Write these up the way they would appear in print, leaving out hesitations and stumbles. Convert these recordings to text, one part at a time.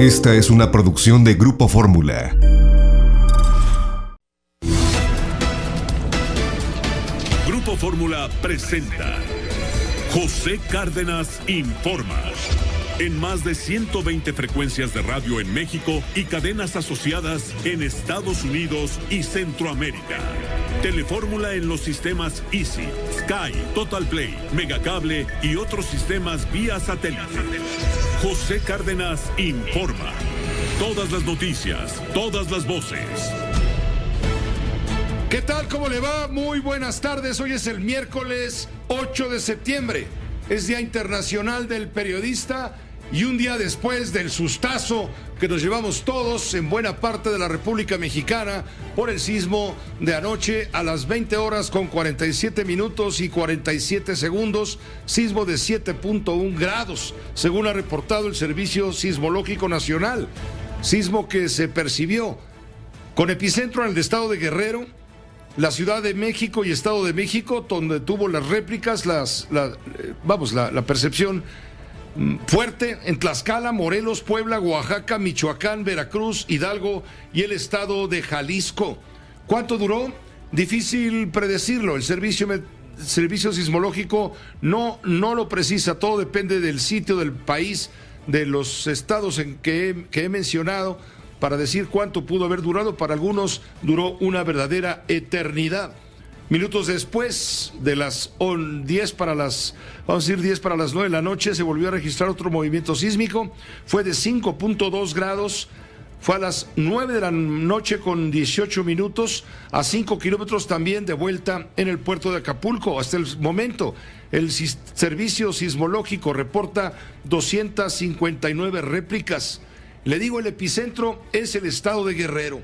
Esta es una producción de Grupo Fórmula. Grupo Fórmula presenta José Cárdenas Informa. En más de 120 frecuencias de radio en México y cadenas asociadas en Estados Unidos y Centroamérica. Telefórmula en los sistemas Easy, Sky, Total Play, Megacable y otros sistemas vía satélite. José Cárdenas Informa. Todas las noticias, todas las voces. ¿Qué tal? ¿Cómo le va? Muy buenas tardes. Hoy es el miércoles 8 de septiembre. Es Día Internacional del Periodista y un día después del sustazo que nos llevamos todos en buena parte de la República Mexicana por el sismo de anoche a las 20 horas con 47 minutos y 47 segundos, sismo de 7.1 grados, según ha reportado el Servicio Sismológico Nacional, sismo que se percibió con epicentro en el estado de Guerrero, la Ciudad de México y Estado de México, donde tuvo las réplicas, la percepción fuerte en Tlaxcala, Morelos, Puebla, Oaxaca, Michoacán, Veracruz, Hidalgo y el estado de Jalisco. ¿Cuánto duró? Difícil predecirlo. El servicio sismológico no lo precisa. Todo depende del sitio, del país, de los estados en que he mencionado, para decir cuánto pudo haber durado. Para algunos duró una verdadera eternidad. Minutos después de las 10 para las 9 de la noche, se volvió a registrar otro movimiento sísmico. Fue de 5.2 grados. Fue a las 9 de la noche con 18 minutos, a 5 kilómetros también de vuelta en el puerto de Acapulco. Hasta el momento, el servicio sismológico reporta 259 réplicas. Le digo, el epicentro es el estado de Guerrero.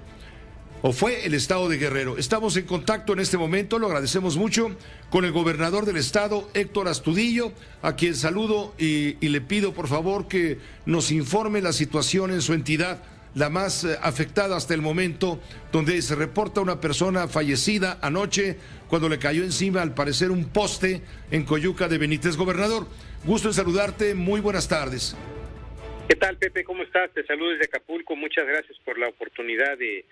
O fue el estado de Guerrero. Estamos en contacto en este momento, lo agradecemos mucho, con el gobernador del estado, Héctor Astudillo, a quien saludo y le pido por favor que nos informe la situación en su entidad, la más afectada hasta el momento, donde se reporta una persona fallecida anoche cuando le cayó encima, al parecer, un poste en Coyuca de Benítez. Gobernador, gusto en saludarte, muy buenas tardes. ¿Qué tal, Pepe? ¿Cómo estás? Te saludo desde Acapulco. Muchas gracias por la oportunidad de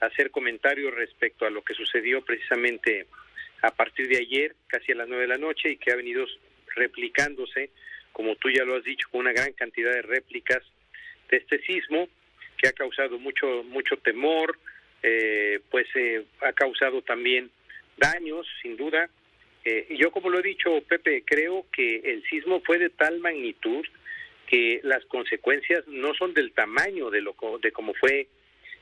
hacer comentarios respecto a lo que sucedió precisamente a partir de ayer, casi a las 9 de la noche, y que ha venido replicándose, como tú ya lo has dicho, con una gran cantidad de réplicas de este sismo, que ha causado mucho temor, ha causado también daños, sin duda. Y yo, como lo he dicho, Pepe, creo que el sismo fue de tal magnitud que las consecuencias no son del tamaño de cómo fue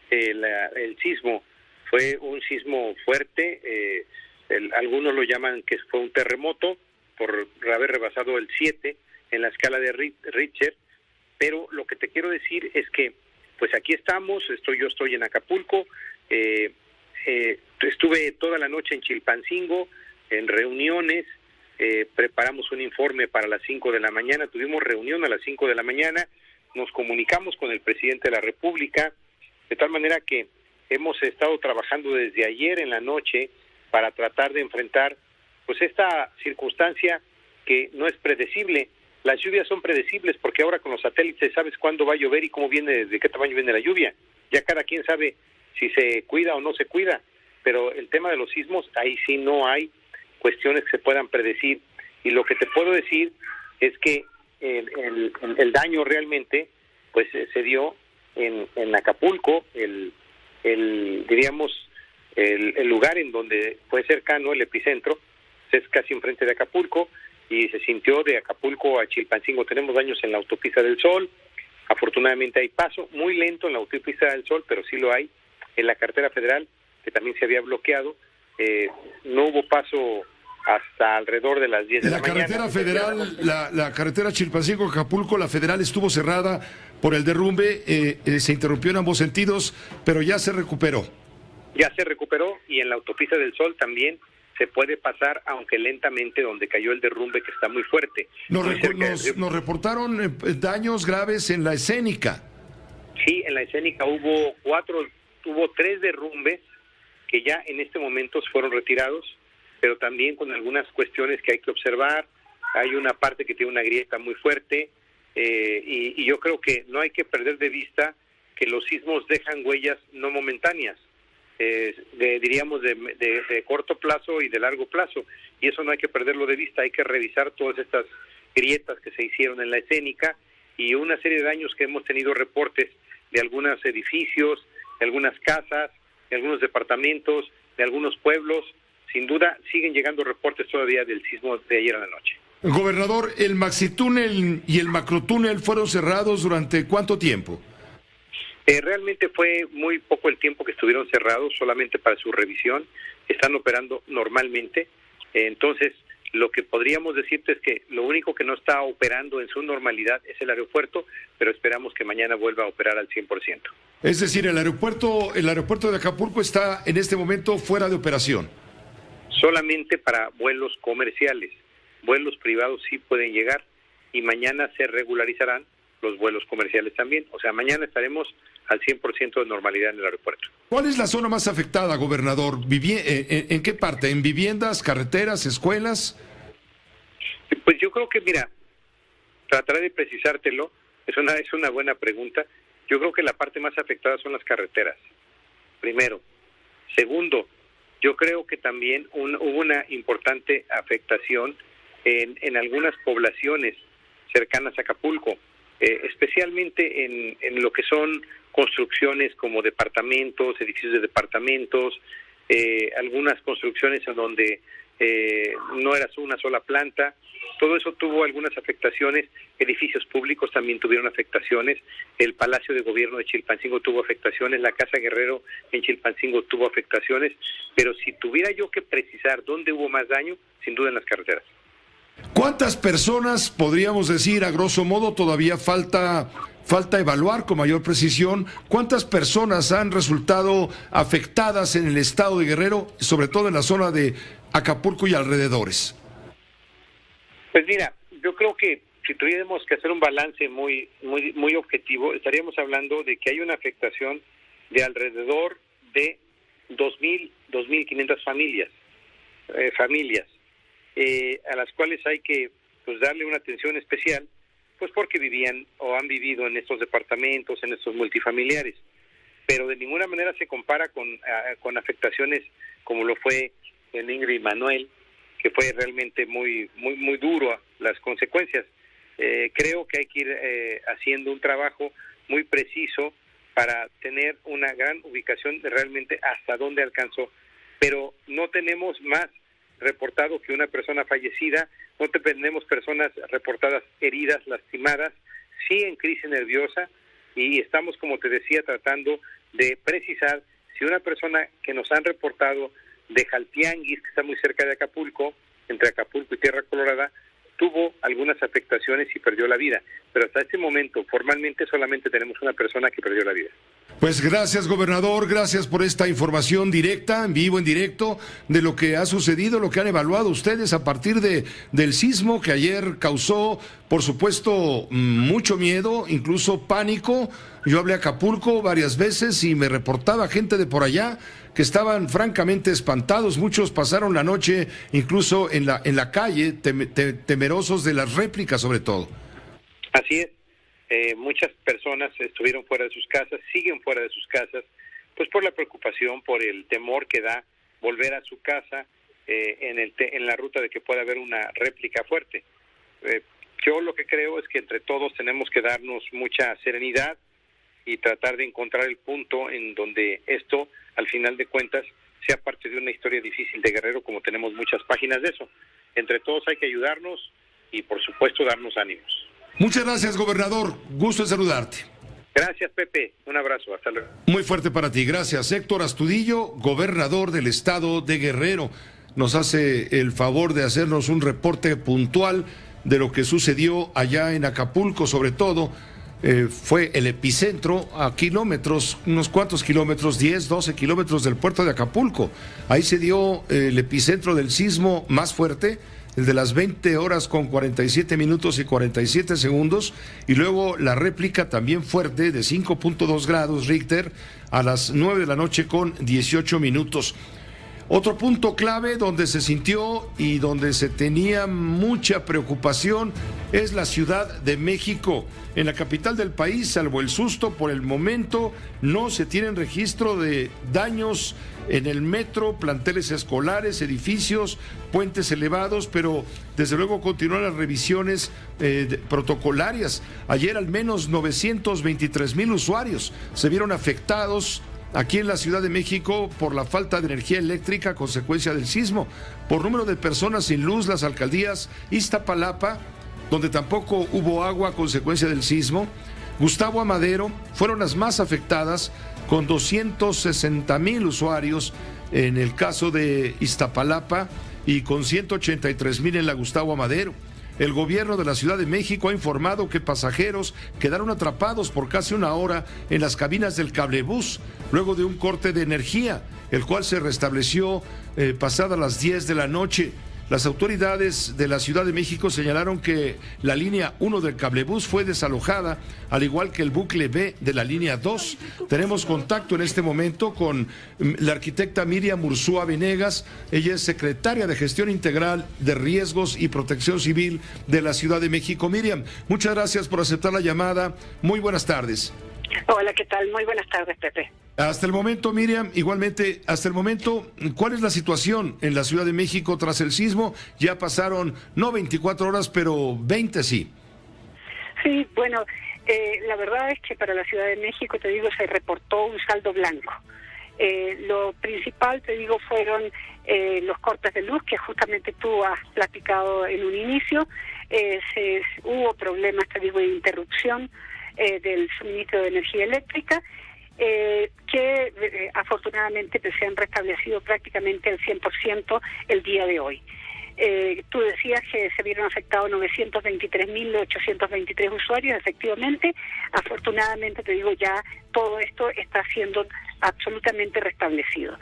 el sismo. Fue un sismo fuerte, algunos lo llaman que fue un terremoto por haber rebasado el 7 en la escala de Richter, pero lo que te quiero decir es que pues aquí estamos, yo estoy en Acapulco, estuve toda la noche en Chilpancingo, en reuniones, preparamos un informe para las 5 de la mañana, tuvimos reunión a las 5 de la mañana, nos comunicamos con el presidente de la República, de tal manera que hemos estado trabajando desde ayer en la noche para tratar de enfrentar pues esta circunstancia que no es predecible. Las lluvias son predecibles porque ahora con los satélites sabes cuándo va a llover y cómo viene, de qué tamaño viene la lluvia. Ya cada quien sabe si se cuida o no se cuida, pero el tema de los sismos, ahí sí no hay cuestiones que se puedan predecir. Y lo que te puedo decir es que el daño realmente pues se dio en Acapulco, el lugar en donde fue cercano el epicentro, es casi enfrente de Acapulco, y se sintió de Acapulco a Chilpancingo. Tenemos daños en la autopista del Sol, afortunadamente hay paso, muy lento en la autopista del Sol, pero sí lo hay. En la carretera federal, que también se había bloqueado, no hubo paso hasta alrededor de las 10 de la mañana. La carretera federal, la carretera Chilpancingo-Acapulco, la federal estuvo cerrada por el derrumbe, se interrumpió en ambos sentidos, pero ya se recuperó. Ya se recuperó, y en la autopista del Sol también se puede pasar, aunque lentamente, donde cayó el derrumbe, que está muy fuerte. Nos reportaron daños graves en la escénica. Sí, en la escénica hubo 3 derrumbes que ya en este momento fueron retirados, pero también con algunas cuestiones que hay que observar. Hay una parte que tiene una grieta muy fuerte, y yo creo que no hay que perder de vista que los sismos dejan huellas no momentáneas, diríamos de corto plazo y de largo plazo, y eso no hay que perderlo de vista. Hay que revisar todas estas grietas que se hicieron en la escénica y una serie de daños que hemos tenido reportes de algunos edificios, de algunas casas, de algunos departamentos, de algunos pueblos. Sin duda siguen llegando reportes todavía del sismo de ayer a la noche. Gobernador, ¿el maxitúnel y el macrotúnel fueron cerrados durante cuánto tiempo? Realmente fue muy poco el tiempo que estuvieron cerrados, solamente para su revisión. Están operando normalmente. Entonces, lo que podríamos decirte es que lo único que no está operando en su normalidad es el aeropuerto, pero esperamos que mañana vuelva a operar al 100%. Es decir, el aeropuerto de Acapulco está en este momento fuera de operación. Solamente para vuelos comerciales. Vuelos privados sí pueden llegar y mañana se regularizarán los vuelos comerciales también. O sea, mañana estaremos al 100% de normalidad en el aeropuerto. ¿Cuál es la zona más afectada, gobernador? ¿En qué parte? ¿En viviendas, carreteras, escuelas? Pues yo creo que, mira, trataré de precisártelo, es una buena pregunta. Yo creo que la parte más afectada son las carreteras, primero. Segundo, yo creo que también hubo una importante afectación en algunas poblaciones cercanas a Acapulco, especialmente en lo que son construcciones como departamentos, edificios de departamentos, algunas construcciones en donde no era una sola planta. Todo eso tuvo algunas afectaciones. Edificios públicos también tuvieron afectaciones. El Palacio de Gobierno de Chilpancingo tuvo afectaciones. La Casa Guerrero en Chilpancingo tuvo afectaciones. Pero si tuviera yo que precisar dónde hubo más daño, sin duda en las carreteras. ¿Cuántas personas, podríamos decir, a grosso modo, todavía falta evaluar con mayor precisión, cuántas personas han resultado afectadas en el estado de Guerrero, sobre todo en la zona de Acapulco y alrededores? Pues mira, yo creo que si tuviéramos que hacer un balance muy objetivo, estaríamos hablando de que hay una afectación de alrededor de 2.500 familias, a las cuales hay que darle una atención especial, pues porque vivían o han vivido en estos departamentos, en estos multifamiliares, pero de ninguna manera se compara con afectaciones como lo fue en Ingrid y Manuel, que fue realmente muy duro las consecuencias. Creo que hay que ir haciendo un trabajo muy preciso para tener una gran ubicación de realmente hasta dónde alcanzó, pero no tenemos más reportado que una persona fallecida, no tenemos personas reportadas heridas, lastimadas, sí en crisis nerviosa, y estamos, como te decía, tratando de precisar si una persona que nos han reportado de Jaltianguis, que está muy cerca de Acapulco, entre Acapulco y Tierra Colorada, tuvo algunas afectaciones y perdió la vida, pero hasta este momento formalmente solamente tenemos una persona que perdió la vida. Pues gracias, gobernador, gracias por esta información directa, en vivo, en directo, de lo que ha sucedido, lo que han evaluado ustedes a partir del sismo que ayer causó, por supuesto, mucho miedo, incluso pánico. Yo hablé a Acapulco varias veces y me reportaba gente de por allá que estaban francamente espantados. Muchos pasaron la noche incluso en la calle, temerosos de las réplicas sobre todo. Así es. Muchas personas estuvieron fuera de sus casas, siguen fuera de sus casas, pues por la preocupación, por el temor que da volver a su casa en la ruta de que pueda haber una réplica fuerte. Yo lo que creo es que entre todos tenemos que darnos mucha serenidad y tratar de encontrar el punto en donde esto, al final de cuentas, sea parte de una historia difícil de Guerrero, como tenemos muchas páginas de eso. Entre todos hay que ayudarnos y, por supuesto, darnos ánimos. Muchas gracias, gobernador. Gusto en saludarte. Gracias, Pepe. Un abrazo. Hasta luego. Muy fuerte para ti. Gracias. Héctor Astudillo, gobernador del estado de Guerrero, nos hace el favor de hacernos un reporte puntual de lo que sucedió allá en Acapulco, sobre todo. Fue el epicentro a kilómetros, unos cuantos kilómetros, 10, 12 kilómetros del puerto de Acapulco. Ahí se dio el epicentro del sismo más fuerte, el de las 20 horas con 47 minutos y 47 segundos, y luego la réplica también fuerte de 5.2 grados Richter a las 9 de la noche con 18 minutos. Otro punto clave donde se sintió y donde se tenía mucha preocupación es la Ciudad de México. En la capital del país, salvo el susto, por el momento no se tienen registro de daños en el metro, planteles escolares, edificios, puentes elevados, pero desde luego continúan las revisiones protocolarias. Ayer al menos 923,000 usuarios se vieron afectados aquí en la Ciudad de México por la falta de energía eléctrica a consecuencia del sismo. Por número de personas sin luz, las alcaldías Iztapalapa, donde tampoco hubo agua a consecuencia del sismo, Gustavo Amadero, fueron las más afectadas, con 260,000 usuarios en el caso de Iztapalapa y con 183,000 en la Gustavo Amadero. El gobierno de la Ciudad de México ha informado que pasajeros quedaron atrapados por casi una hora en las cabinas del cablebús luego de un corte de energía, el cual se restableció pasadas las 10 de la noche. Las autoridades de la Ciudad de México señalaron que la línea 1 del cablebús fue desalojada, al igual que el bucle B de la línea 2. Tenemos contacto en este momento con la arquitecta Miriam Ursúa Venegas. Ella es secretaria de Gestión Integral de Riesgos y Protección Civil de la Ciudad de México. Miriam, muchas gracias por aceptar la llamada. Muy buenas tardes. Hola, ¿qué tal? Muy buenas tardes, Pepe. Hasta el momento, Miriam, igualmente, hasta el momento, ¿cuál es la situación en la Ciudad de México tras el sismo? Ya pasaron, no 24 horas, pero 20 sí. Sí, bueno, la verdad es que para la Ciudad de México, te digo, se reportó un saldo blanco. Lo principal, te digo, fueron los cortes de luz, que justamente tú has platicado en un inicio. Hubo problemas, te digo, de interrupción del suministro de energía eléctrica, que afortunadamente se han restablecido prácticamente al 100% el día de hoy. Tú decías que se vieron afectados 923,823 usuarios, efectivamente. Afortunadamente, te digo, ya todo esto está siendo absolutamente restablecido.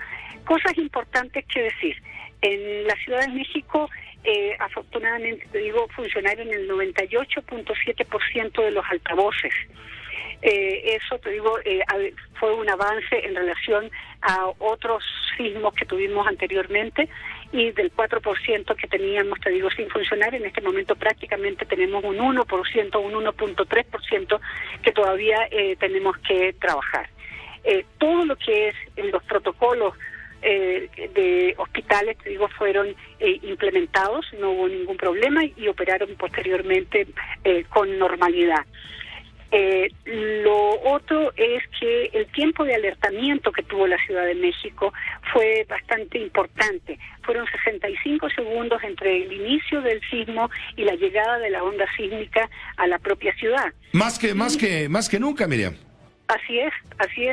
Cosas importantes que decir. En la Ciudad de México, afortunadamente, te digo, funcionaron el 98.7% de los altavoces. Eso, te digo, fue un avance en relación a otros sismos que tuvimos anteriormente, y del 4% que teníamos, te digo, sin funcionar, en este momento prácticamente tenemos un 1%, un 1.3% que todavía tenemos que trabajar. Todo lo que es en los protocolos de hospitales, te digo, fueron implementados, no hubo ningún problema y operaron posteriormente con normalidad. Lo otro es que el tiempo de alertamiento que tuvo la Ciudad de México fue bastante importante. Fueron 65 segundos entre el inicio del sismo y la llegada de la onda sísmica a la propia ciudad. Más que nunca, Miriam. Así es.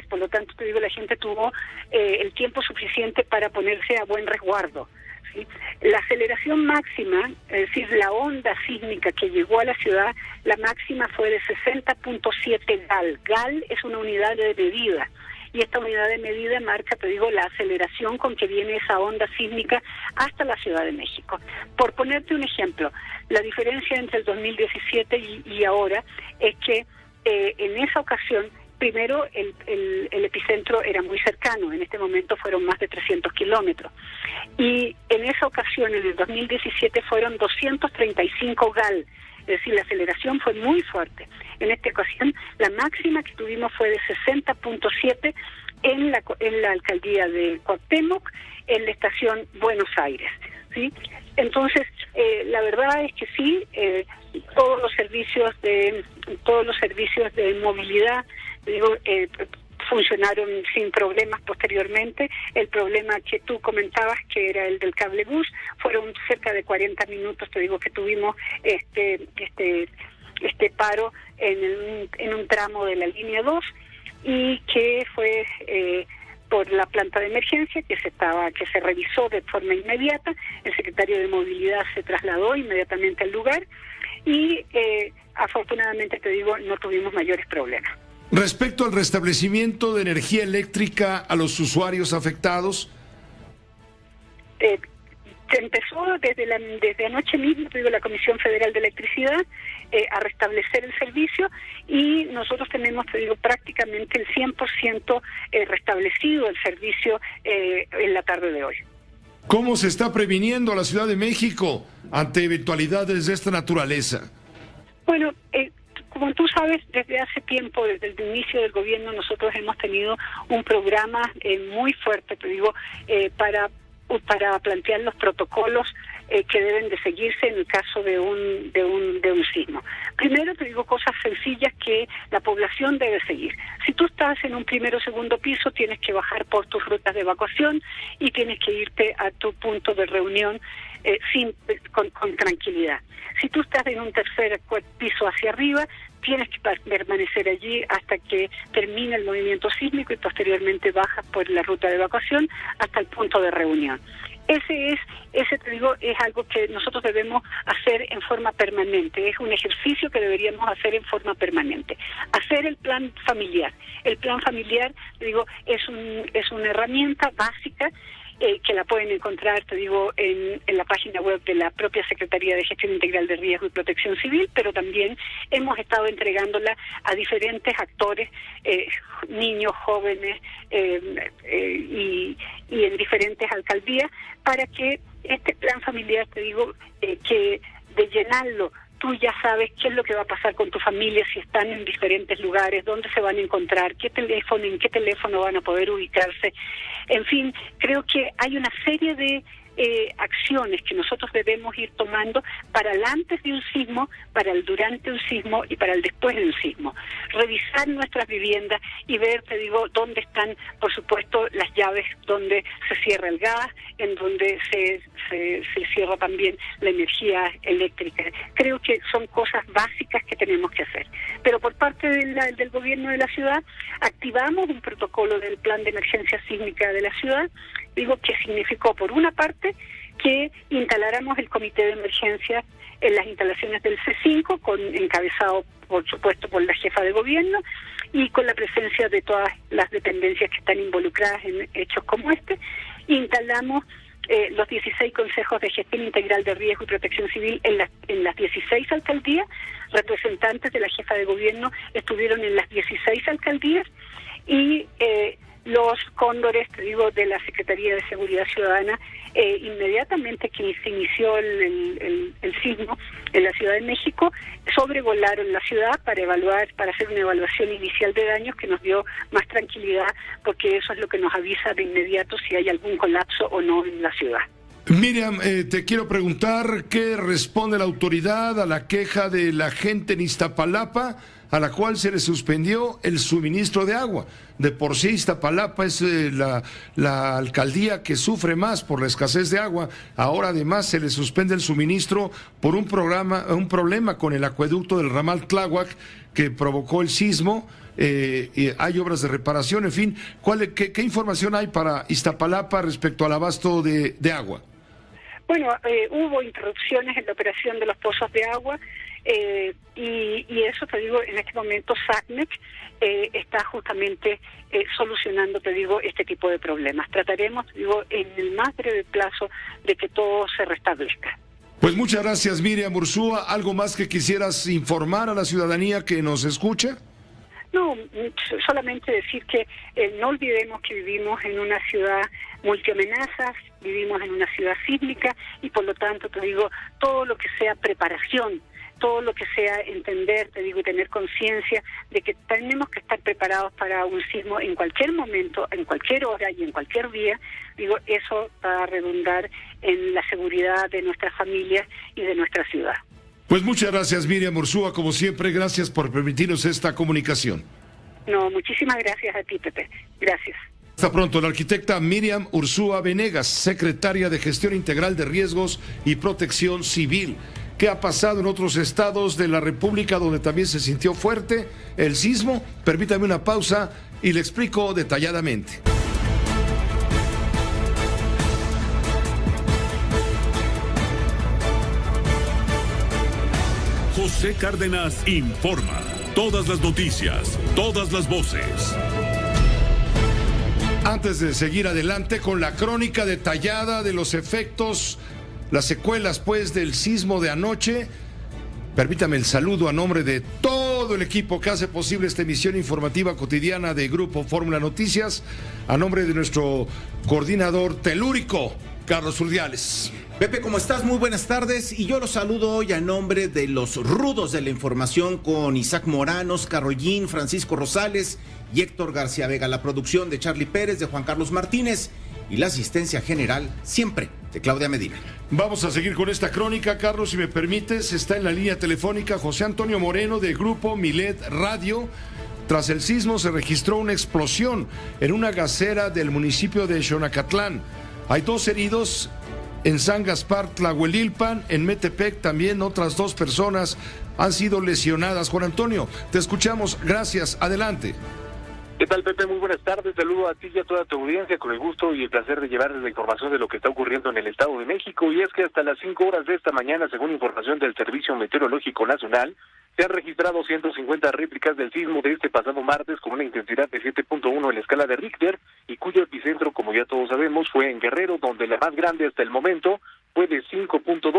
Por lo tanto, te digo, la gente tuvo el tiempo suficiente para ponerse a buen resguardo. ¿Sí? La aceleración máxima, es decir, la onda sísmica que llegó a la ciudad, la máxima fue de 60.7 GAL. GAL es una unidad de medida, y esta unidad de medida marca, te digo, la aceleración con que viene esa onda sísmica hasta la Ciudad de México. Por ponerte un ejemplo, la diferencia entre el 2017 y ahora es que en esa ocasión, primero, el epicentro era muy cercano. En este momento fueron más de 300 kilómetros. Y en esa ocasión, en el 2017, fueron 235 GAL. Es decir, la aceleración fue muy fuerte. En esta ocasión, la máxima que tuvimos fue de 60.7 en la alcaldía de Cuauhtémoc, en la estación Buenos Aires. ¿Sí? Entonces, la verdad es que sí, todos los servicios de movilidad, digo, funcionaron sin problemas posteriormente. El problema que tú comentabas, que era el del cablebús, fueron cerca de 40 minutos, te digo, que tuvimos este paro en un tramo de la línea 2, y que fue por la planta de emergencia que se revisó de forma inmediata. El secretario de Movilidad se trasladó inmediatamente al lugar y afortunadamente, te digo, no tuvimos mayores problemas. Respecto al restablecimiento de energía eléctrica a los usuarios afectados, empezó desde anoche mismo, te digo, la Comisión Federal de Electricidad a restablecer el servicio, y nosotros tenemos, te digo, prácticamente el 100% restablecido el servicio en la tarde de hoy. ¿Cómo se está previniendo la Ciudad de México ante eventualidades de esta naturaleza? Bueno, como tú sabes, desde hace tiempo, desde el inicio del gobierno, nosotros hemos tenido un programa muy fuerte, te digo, para plantear los protocolos que deben de seguirse en el caso de un sismo. Primero te digo cosas sencillas que la población debe seguir. Si tú estás en un primero o segundo piso, tienes que bajar por tus rutas de evacuación y tienes que irte a tu punto de reunión con tranquilidad. Si tú estás en un tercer piso hacia arriba, tienes que permanecer allí hasta que termine el movimiento sísmico y posteriormente bajas por la ruta de evacuación hasta el punto de reunión. Ese te digo, es algo que nosotros debemos hacer en forma permanente, es un ejercicio que deberíamos hacer en forma permanente. Hacer el plan familiar. El plan familiar, te digo, es una herramienta básica que la pueden encontrar, te digo, en la página web de la propia Secretaría de Gestión Integral de Riesgo y Protección Civil, pero también hemos estado entregándola a diferentes actores, niños, jóvenes y en diferentes alcaldías, para que este plan familiar, te digo, que de llenarlo, tú ya sabes qué es lo que va a pasar con tu familia, si están en diferentes lugares, dónde se van a encontrar, en qué teléfono van a poder ubicarse. En fin, creo que hay una serie de acciones que nosotros debemos ir tomando para el antes de un sismo, para el durante un sismo y para el después de un sismo. Revisar nuestras viviendas y ver, te digo, dónde están, por supuesto, las llaves, donde se cierra el gas, en donde se cierra también la energía eléctrica. Creo que son cosas básicas que tenemos que hacer. Pero por parte del gobierno de la ciudad, activamos un protocolo del plan de emergencia sísmica de la ciudad, digo, que significó, por una parte, que instaláramos el comité de emergencia en las instalaciones del C5, encabezado, por supuesto, por la jefa de gobierno, y con la presencia de todas las dependencias que están involucradas en hechos como este. Instalamos los 16 consejos de gestión integral de riesgo y protección civil en las 16 alcaldías. Representantes de la jefa de gobierno estuvieron en las 16 alcaldías y los cóndores, te digo, de la Secretaría de Seguridad Ciudadana, inmediatamente que se inició el sismo en la Ciudad de México, sobrevolaron la ciudad para hacer una evaluación inicial de daños que nos dio más tranquilidad, porque eso es lo que nos avisa de inmediato si hay algún colapso o no en la ciudad. Miriam, te quiero preguntar qué responde la autoridad a la queja de la gente en Iztapalapa, a la cual se le suspendió el suministro de agua. De por sí Iztapalapa es la alcaldía que sufre más por la escasez de agua. Ahora además se le suspende el suministro por un problema con el acueducto del ramal Tláhuac que provocó el sismo. Y hay obras de reparación, en fin. ¿Qué información hay para Iztapalapa respecto al abasto de agua? Bueno, hubo interrupciones en la operación de los pozos de agua y eso, te digo, en este momento SACMEC está justamente solucionando, te digo, este tipo de problemas. Trataremos, te digo, en el más breve plazo de que todo se restablezca. Pues muchas gracias, Miriam Ursúa. ¿Algo más que quisieras informar a la ciudadanía que nos escucha? No, solamente decir que no olvidemos que vivimos en una ciudad multiamenazas, vivimos en una ciudad sísmica y por lo tanto, te digo, todo lo que sea preparación, todo lo que sea entender, te digo, y tener conciencia de que tenemos que estar preparados para un sismo en cualquier momento, en cualquier hora y en cualquier día, digo, eso va a redundar en la seguridad de nuestras familias y de nuestra ciudad. Pues muchas gracias, Miriam Ursúa, como siempre, gracias por permitirnos esta comunicación. No, muchísimas gracias a ti, Pepe. Gracias. Hasta pronto, la arquitecta Miriam Ursúa Venegas, secretaria de Gestión Integral de Riesgos y Protección Civil. ¿Qué ha pasado en otros estados de la República donde también se sintió fuerte el sismo? Permítame una pausa y le explico detalladamente. José Cárdenas informa. Todas las noticias, todas las voces. Antes de seguir adelante con la crónica detallada de los efectos, las secuelas pues del sismo de anoche, permítame el saludo a nombre de todo todo el equipo que hace posible esta emisión informativa cotidiana de Grupo Fórmula Noticias, a nombre de nuestro coordinador telúrico, Carlos Urdiales. Pepe, ¿cómo estás? Muy buenas tardes, y yo los saludo hoy a nombre de los rudos de la información con Isaac Moranos, Carolín, Francisco Rosales y Héctor García Vega, la producción de Charlie Pérez, de Juan Carlos Martínez y la asistencia general siempre de Claudia Medina. Vamos a seguir con esta crónica, Carlos, si me permites. Está en la línea telefónica José Antonio Moreno de Grupo Milet Radio. Tras el sismo se registró una explosión en una gasera del municipio de Xonacatlán. Hay 2 heridos en San Gaspar Tlahuelilpan, en Metepec también otras 2 personas han sido lesionadas. Juan Antonio, te escuchamos, gracias, adelante. ¿Qué tal, Pepe? Muy buenas tardes, saludo a ti y a toda tu audiencia con el gusto y el placer de llevarles la información de lo que está ocurriendo en el Estado de México, y es que hasta las 5 horas de esta mañana, según información del Servicio Meteorológico Nacional, se han registrado 150 réplicas del sismo de este pasado martes con una intensidad de 7.1 en la escala de Richter, y cuyo epicentro, como ya todos sabemos, fue en Guerrero, donde la más grande hasta el momento fue de 5.2.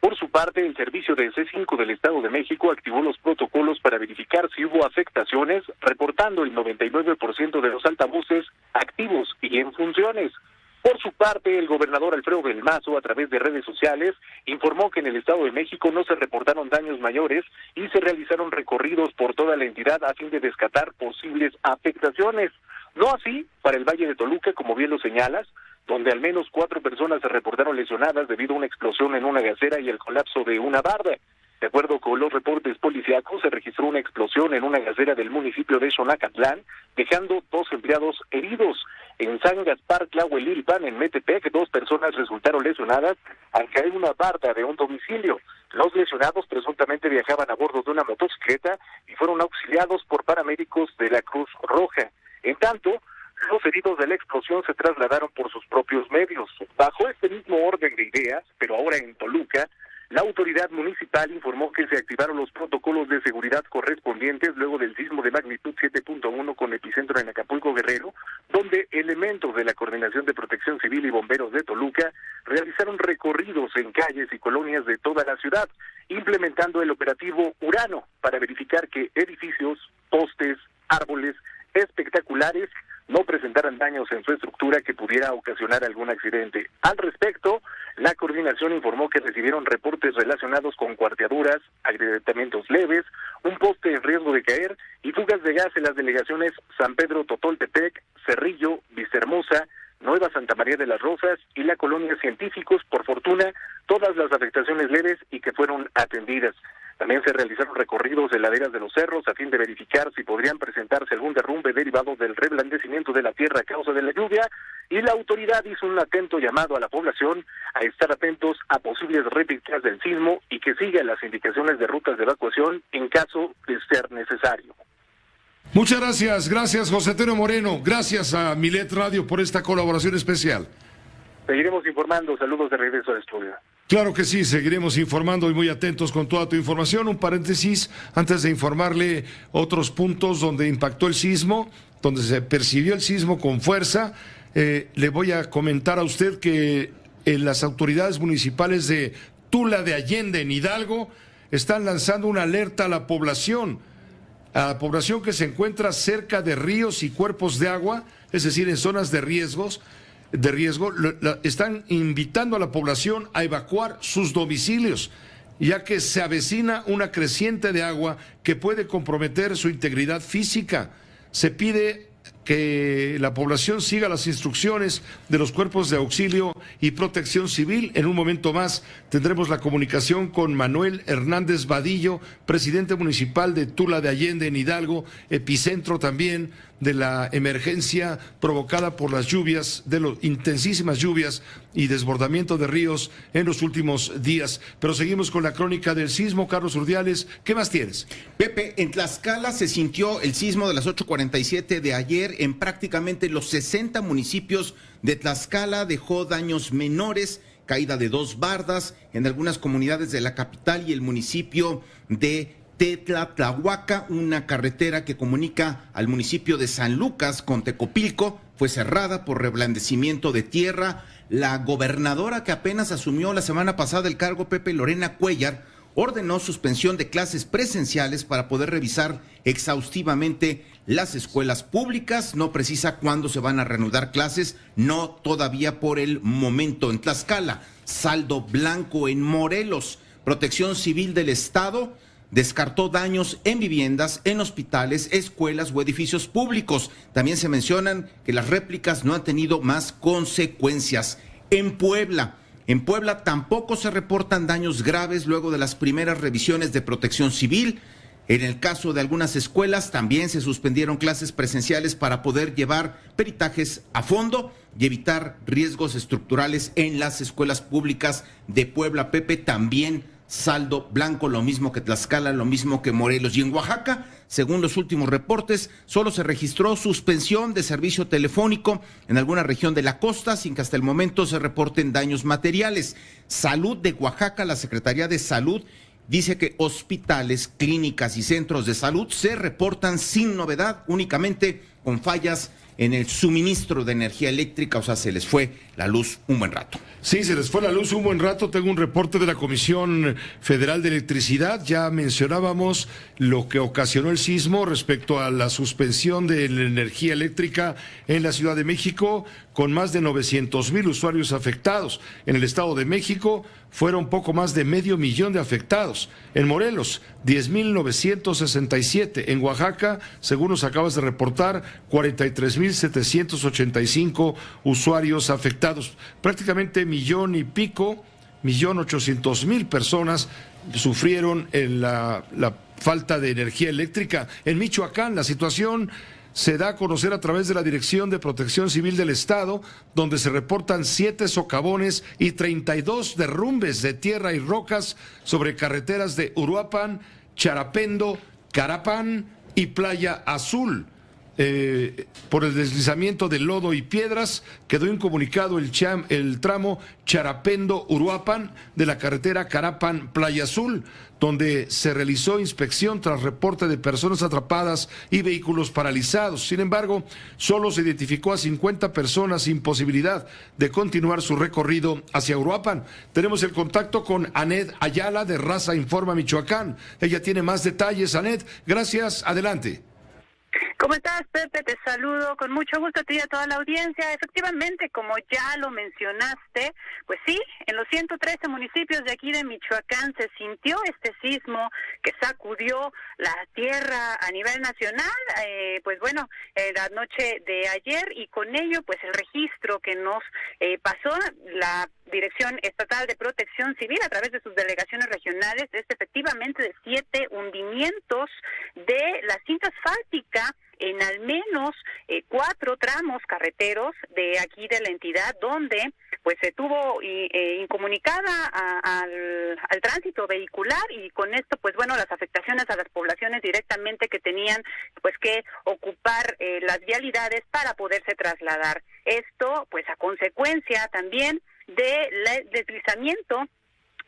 Por su parte, el servicio de C5 del Estado de México activó los protocolos para verificar si hubo afectaciones, reportando el 99% de los altavoces activos y en funciones. Por su parte, el gobernador Alfredo del Mazo, a través de redes sociales, informó que en el Estado de México no se reportaron daños mayores y se realizaron recorridos por toda la entidad a fin de descartar posibles afectaciones. No así para el Valle de Toluca, como bien lo señalas, donde al menos 4 personas se reportaron lesionadas debido a una explosión en una gasera y el colapso de una barda. De acuerdo con los reportes policíacos, se registró una explosión en una gasera del municipio de Xonacatlán, dejando 2 empleados heridos. En San Gaspar Tlahuelilpan, en Metepec, 2 personas resultaron lesionadas al caer una barda de un domicilio. Los lesionados presuntamente viajaban a bordo de una motocicleta y fueron auxiliados por paramédicos de la Cruz Roja. En tanto, los heridos de la explosión se trasladaron por sus propios medios. Bajo este mismo orden de ideas, pero ahora en Toluca, la autoridad municipal informó que se activaron los protocolos de seguridad correspondientes luego del sismo de magnitud 7.1 con epicentro en Acapulco, Guerrero, donde elementos de la Coordinación de Protección Civil y Bomberos de Toluca realizaron recorridos en calles y colonias de toda la ciudad, implementando el operativo Urano para verificar que edificios, postes, árboles espectaculares no presentaran daños en su estructura que pudiera ocasionar algún accidente. Al respecto, la coordinación informó que recibieron reportes relacionados con cuarteaduras, agrietamientos leves, un poste en riesgo de caer y fugas de gas en las delegaciones San Pedro Totoltepec, Cerrillo, Vistahermosa, Nueva Santa María de las Rosas y la colonia Científicos. Por fortuna, todas las afectaciones leves y que fueron atendidas. También se realizaron recorridos de laderas de los cerros a fin de verificar si podrían presentarse algún derrumbe derivado del reblandecimiento de la tierra a causa de la lluvia, y la autoridad hizo un atento llamado a la población a estar atentos a posibles réplicas del sismo y que sigan las indicaciones de rutas de evacuación en caso de ser necesario. Muchas gracias José Antonio Moreno, gracias a Milet Radio por esta colaboración especial. Seguiremos informando, saludos de regreso al estudio. Claro que sí, seguiremos informando y muy atentos con toda tu información. Un paréntesis antes de informarle otros puntos donde impactó el sismo, donde se percibió el sismo con fuerza. Le voy a comentar a usted que las autoridades municipales de Tula de Allende, en Hidalgo, están lanzando una alerta a la población que se encuentra cerca de ríos y cuerpos de agua, es decir, en zonas de riesgo, están invitando a la población a evacuar sus domicilios, ya que se avecina una creciente de agua que puede comprometer su integridad física. Se pide que la población siga las instrucciones de los cuerpos de auxilio y protección civil. En un momento más tendremos la comunicación con Manuel Hernández Vadillo, presidente municipal de Tula de Allende, en Hidalgo, epicentro también de la emergencia provocada por las lluvias, de las intensísimas lluvias y desbordamiento de ríos en los últimos días. Pero seguimos con la crónica del sismo. Carlos Urdiales, ¿qué más tienes? Pepe, en Tlaxcala se sintió el sismo de las 8:47 de ayer en prácticamente los 60 municipios de Tlaxcala. Dejó daños menores, caída de 2 bardas en algunas comunidades de la capital y el municipio de Tetlatlahuaca. Una carretera que comunica al municipio de San Lucas con Tecopilco fue cerrada por reblandecimiento de tierra. La gobernadora que apenas asumió la semana pasada el cargo, Pepe, Lorena Cuellar, ordenó suspensión de clases presenciales para poder revisar exhaustivamente las escuelas públicas. No precisa cuándo se van a reanudar clases, no todavía por el momento. En Tlaxcala, saldo blanco en Morelos. Protección Civil del Estado descartó daños en viviendas, en hospitales, escuelas o edificios públicos. También se mencionan que las réplicas no han tenido más consecuencias. En Puebla tampoco se reportan daños graves luego de las primeras revisiones de Protección Civil. En el caso de algunas escuelas también se suspendieron clases presenciales para poder llevar peritajes a fondo y evitar riesgos estructurales en las escuelas públicas de Puebla. Pepe, también saldo blanco, lo mismo que Tlaxcala, lo mismo que Morelos. Y en Oaxaca, según los últimos reportes, solo se registró suspensión de servicio telefónico en alguna región de la costa, sin que hasta el momento se reporten daños materiales. Salud de Oaxaca, la Secretaría de Salud dice que hospitales, clínicas y centros de salud se reportan sin novedad, únicamente con fallas en el suministro de energía eléctrica, o sea, se les fue la luz un buen rato. Sí, se les fue la luz un buen rato. Tengo un reporte de la Comisión Federal de Electricidad. Ya mencionábamos lo que ocasionó el sismo respecto a la suspensión de la energía eléctrica en la Ciudad de México, con más de 900,000 usuarios afectados. En el Estado de México fueron poco más de 500,000 de afectados. En Morelos, 10,967. En Oaxaca, según nos acabas de reportar, 43,785 usuarios afectados. Prácticamente 1,800,000 personas sufrieron la falta de energía eléctrica. En Michoacán, la situación se da a conocer a través de la Dirección de Protección Civil del Estado, donde se reportan 7 socavones y 32 derrumbes de tierra y rocas sobre carreteras de Uruapan, Charapendo, Carapán y Playa Azul. Por el deslizamiento de lodo y piedras, quedó incomunicado el tramo Charapendo-Uruapan de la carretera Carapan-Playa Azul, donde se realizó inspección tras reporte de personas atrapadas y vehículos paralizados. Sin embargo, solo se identificó a 50 personas sin posibilidad de continuar su recorrido hacia Uruapan. Tenemos el contacto con Anet Ayala de Raza Informa Michoacán. Ella tiene más detalles. Anet, gracias. Adelante. ¿Cómo estás, Pepe? Te saludo con mucho gusto a ti y a toda la audiencia. Efectivamente, como ya lo mencionaste, pues sí, en los 113 municipios de aquí de Michoacán se sintió este sismo que sacudió la tierra a nivel nacional, la noche de ayer, y con ello, pues el registro que nos pasó la Dirección Estatal de Protección Civil a través de sus delegaciones regionales es efectivamente de 7 hundimientos de la cinta asfáltica en al menos 4 tramos carreteros de aquí de la entidad, donde pues se tuvo incomunicada al tránsito vehicular, y con esto pues bueno, las afectaciones a las poblaciones directamente que tenían pues que ocupar las vialidades para poderse trasladar. Esto pues a consecuencia también del deslizamiento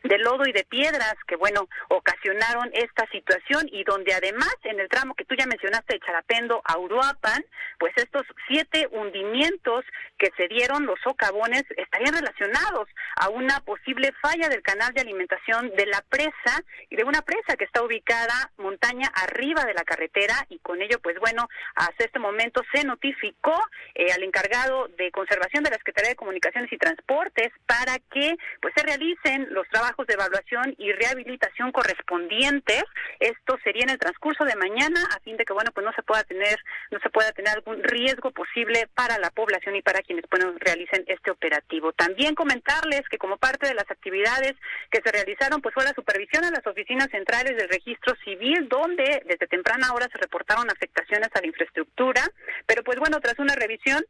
de lodo y de piedras que, bueno, ocasionaron esta situación, y donde además en el tramo que tú ya mencionaste de Charapendo a Uruapan, pues estos 7 hundimientos que se dieron, los socavones, estarían relacionados a una posible falla del canal de alimentación de la presa, y de una presa que está ubicada montaña arriba de la carretera, y con ello, pues bueno, hasta este momento se notificó al encargado de conservación de la Secretaría de Comunicaciones y Transportes para que pues se realicen los trabajos de evaluación y rehabilitación correspondientes. Esto sería en el transcurso de mañana, a fin de que bueno, pues no se pueda tener algún riesgo posible para la población y para quienes bueno, realicen este operativo. También comentarles que como parte de las actividades que se realizaron, pues fue la supervisión a las oficinas centrales del Registro Civil, donde desde temprana hora se reportaron afectaciones a la infraestructura, pero pues bueno, tras una revisión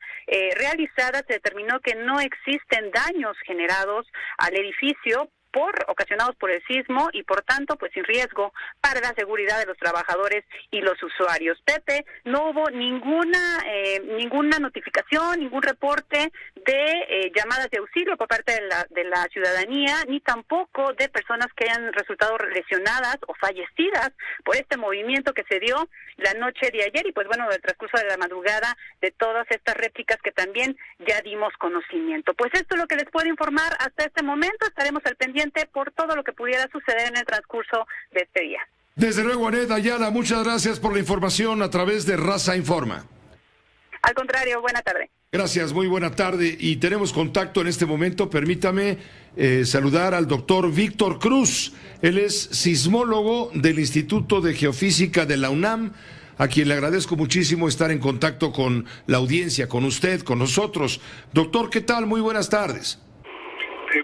realizada se determinó que no existen daños generados al edificio ocasionados por el sismo, y por tanto pues sin riesgo para la seguridad de los trabajadores y los usuarios. Pepe, no hubo ninguna notificación, ningún reporte de llamadas de auxilio por parte de la ciudadanía, ni tampoco de personas que hayan resultado lesionadas o fallecidas por este movimiento que se dio la noche de ayer y pues bueno, del transcurso de la madrugada de todas estas réplicas que también ya dimos conocimiento. Pues esto es lo que les puedo informar hasta este momento. Estaremos al pendiente por todo lo que pudiera suceder en el transcurso de este día. Desde luego, Anet Ayala, muchas gracias por la información a través de Raza Informa. Al contrario, buena tarde. Gracias, muy buena tarde. Y tenemos contacto en este momento. Permítame saludar al doctor Víctor Cruz. Él es sismólogo del Instituto de Geofísica de la UNAM, a quien le agradezco muchísimo estar en contacto con la audiencia, con usted, con nosotros. Doctor, ¿qué tal? Muy buenas tardes.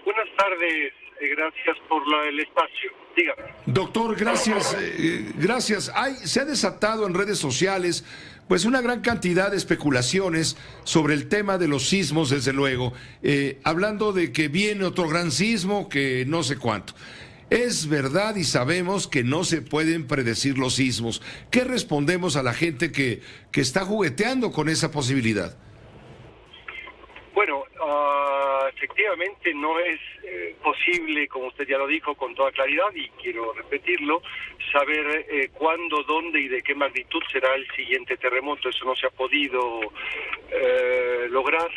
Buenas tardes, gracias por el espacio. Dígame. Doctor, gracias. Gracias. Se ha desatado en redes sociales pues una gran cantidad de especulaciones sobre el tema de los sismos, desde luego, hablando de que viene otro gran sismo, que no sé cuánto. Es verdad y sabemos que no se pueden predecir los sismos. ¿Qué respondemos a la gente que está jugueteando con esa posibilidad? Bueno, efectivamente no es posible, como usted ya lo dijo con toda claridad, y quiero repetirlo, saber cuándo, dónde y de qué magnitud será el siguiente terremoto. Eso no se ha podido lograr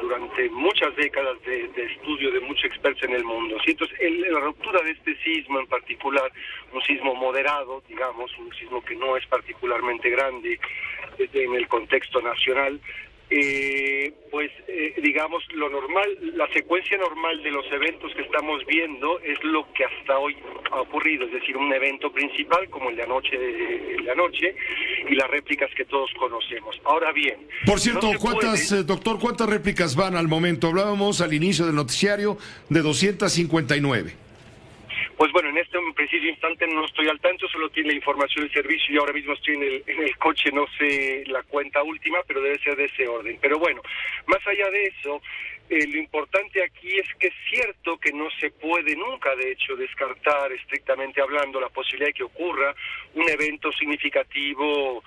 durante muchas décadas de estudio de muchos expertos en el mundo. ¿Sí? Entonces, la ruptura de este sismo en particular, un sismo moderado, digamos, un sismo que no es particularmente grande en el contexto nacional, digamos, lo normal, la secuencia normal de los eventos que estamos viendo es lo que hasta hoy ha ocurrido, es decir, un evento principal como el de anoche y las réplicas que todos conocemos. Ahora bien, por cierto, doctor, ¿cuántas réplicas van al momento? Hablábamos al inicio del noticiario de 259. Pues bueno, en este preciso instante no estoy al tanto, solo tiene la información del servicio y ahora mismo estoy en el coche, no sé la cuenta última, pero debe ser de ese orden. Pero bueno, más allá de eso, lo importante aquí es que es cierto que no se puede nunca, de hecho, descartar, estrictamente hablando, la posibilidad de que ocurra un evento significativo,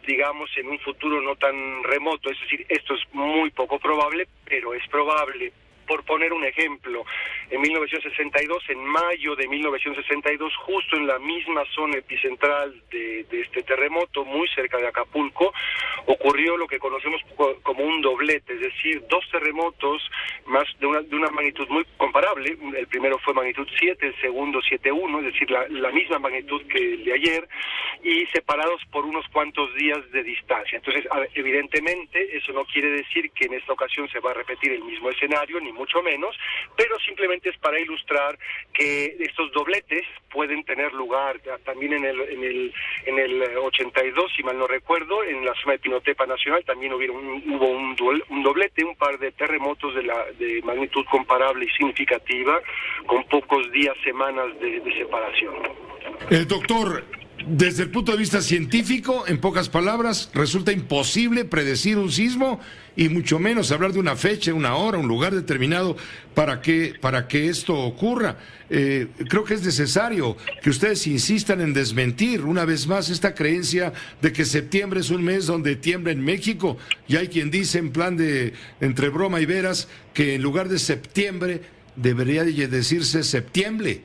digamos, en un futuro no tan remoto. Es decir, esto es muy poco probable, pero es probable. Por poner un ejemplo, en 1962, en mayo de 1962, justo en la misma zona epicentral de este terremoto, muy cerca de Acapulco, ocurrió lo que conocemos como un doblete, es decir, dos terremotos más de una magnitud muy comparable. El primero fue magnitud 7, el segundo 7.1, es decir, la misma magnitud que el de ayer, y separados por unos cuantos días de distancia. Entonces, evidentemente, eso no quiere decir que en esta ocasión se va a repetir el mismo escenario, ni mucho menos, pero simplemente es para ilustrar que estos dobletes pueden tener lugar también en el 82, si mal no recuerdo, en la zona de Pinotepa Nacional también hubo un doblete, un par de terremotos de magnitud comparable y significativa, con pocos días, semanas de separación. Doctor, desde el punto de vista científico, en pocas palabras, resulta imposible predecir un sismo y mucho menos hablar de una fecha, una hora, un lugar determinado para que esto ocurra. Creo que es necesario que ustedes insistan en desmentir una vez más esta creencia de que septiembre es un mes donde tiembla en México, y hay quien dice en plan de entre broma y veras que en lugar de septiembre debería decirse septiembre.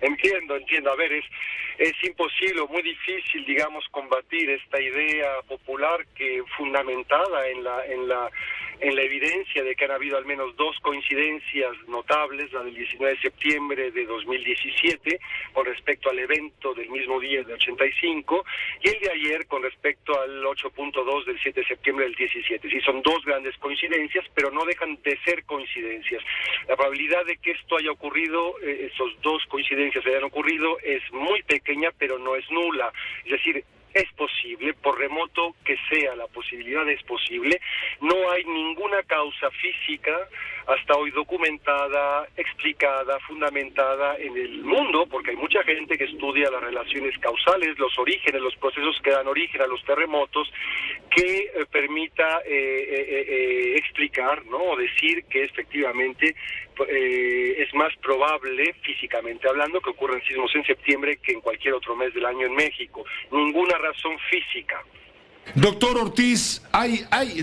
Entiendo. A ver, es imposible o muy difícil, digamos, combatir esta idea popular que fundamentada en la evidencia de que han habido al menos dos coincidencias notables, la del 19 de septiembre de 2017 con respecto al evento del mismo día de 85 y el de ayer con respecto al 8.2 del 7 de septiembre del 17. Sí, son dos grandes coincidencias, pero no dejan de ser coincidencias. La probabilidad de que esto haya ocurrido, esos dos coincidencias hayan ocurrido, es muy pequeña, pero no es nula. Es decir, es posible, por remoto que sea, la posibilidad es posible. No hay ninguna causa física hasta hoy documentada, explicada, fundamentada en el mundo, porque hay mucha gente que estudia las relaciones causales, los orígenes, los procesos que dan origen a los terremotos, que permita explicar, ¿no?, o decir que efectivamente es más probable, físicamente hablando, que ocurran sismos en septiembre que en cualquier otro mes del año en México. Ninguna razón física. Doctor Ortiz,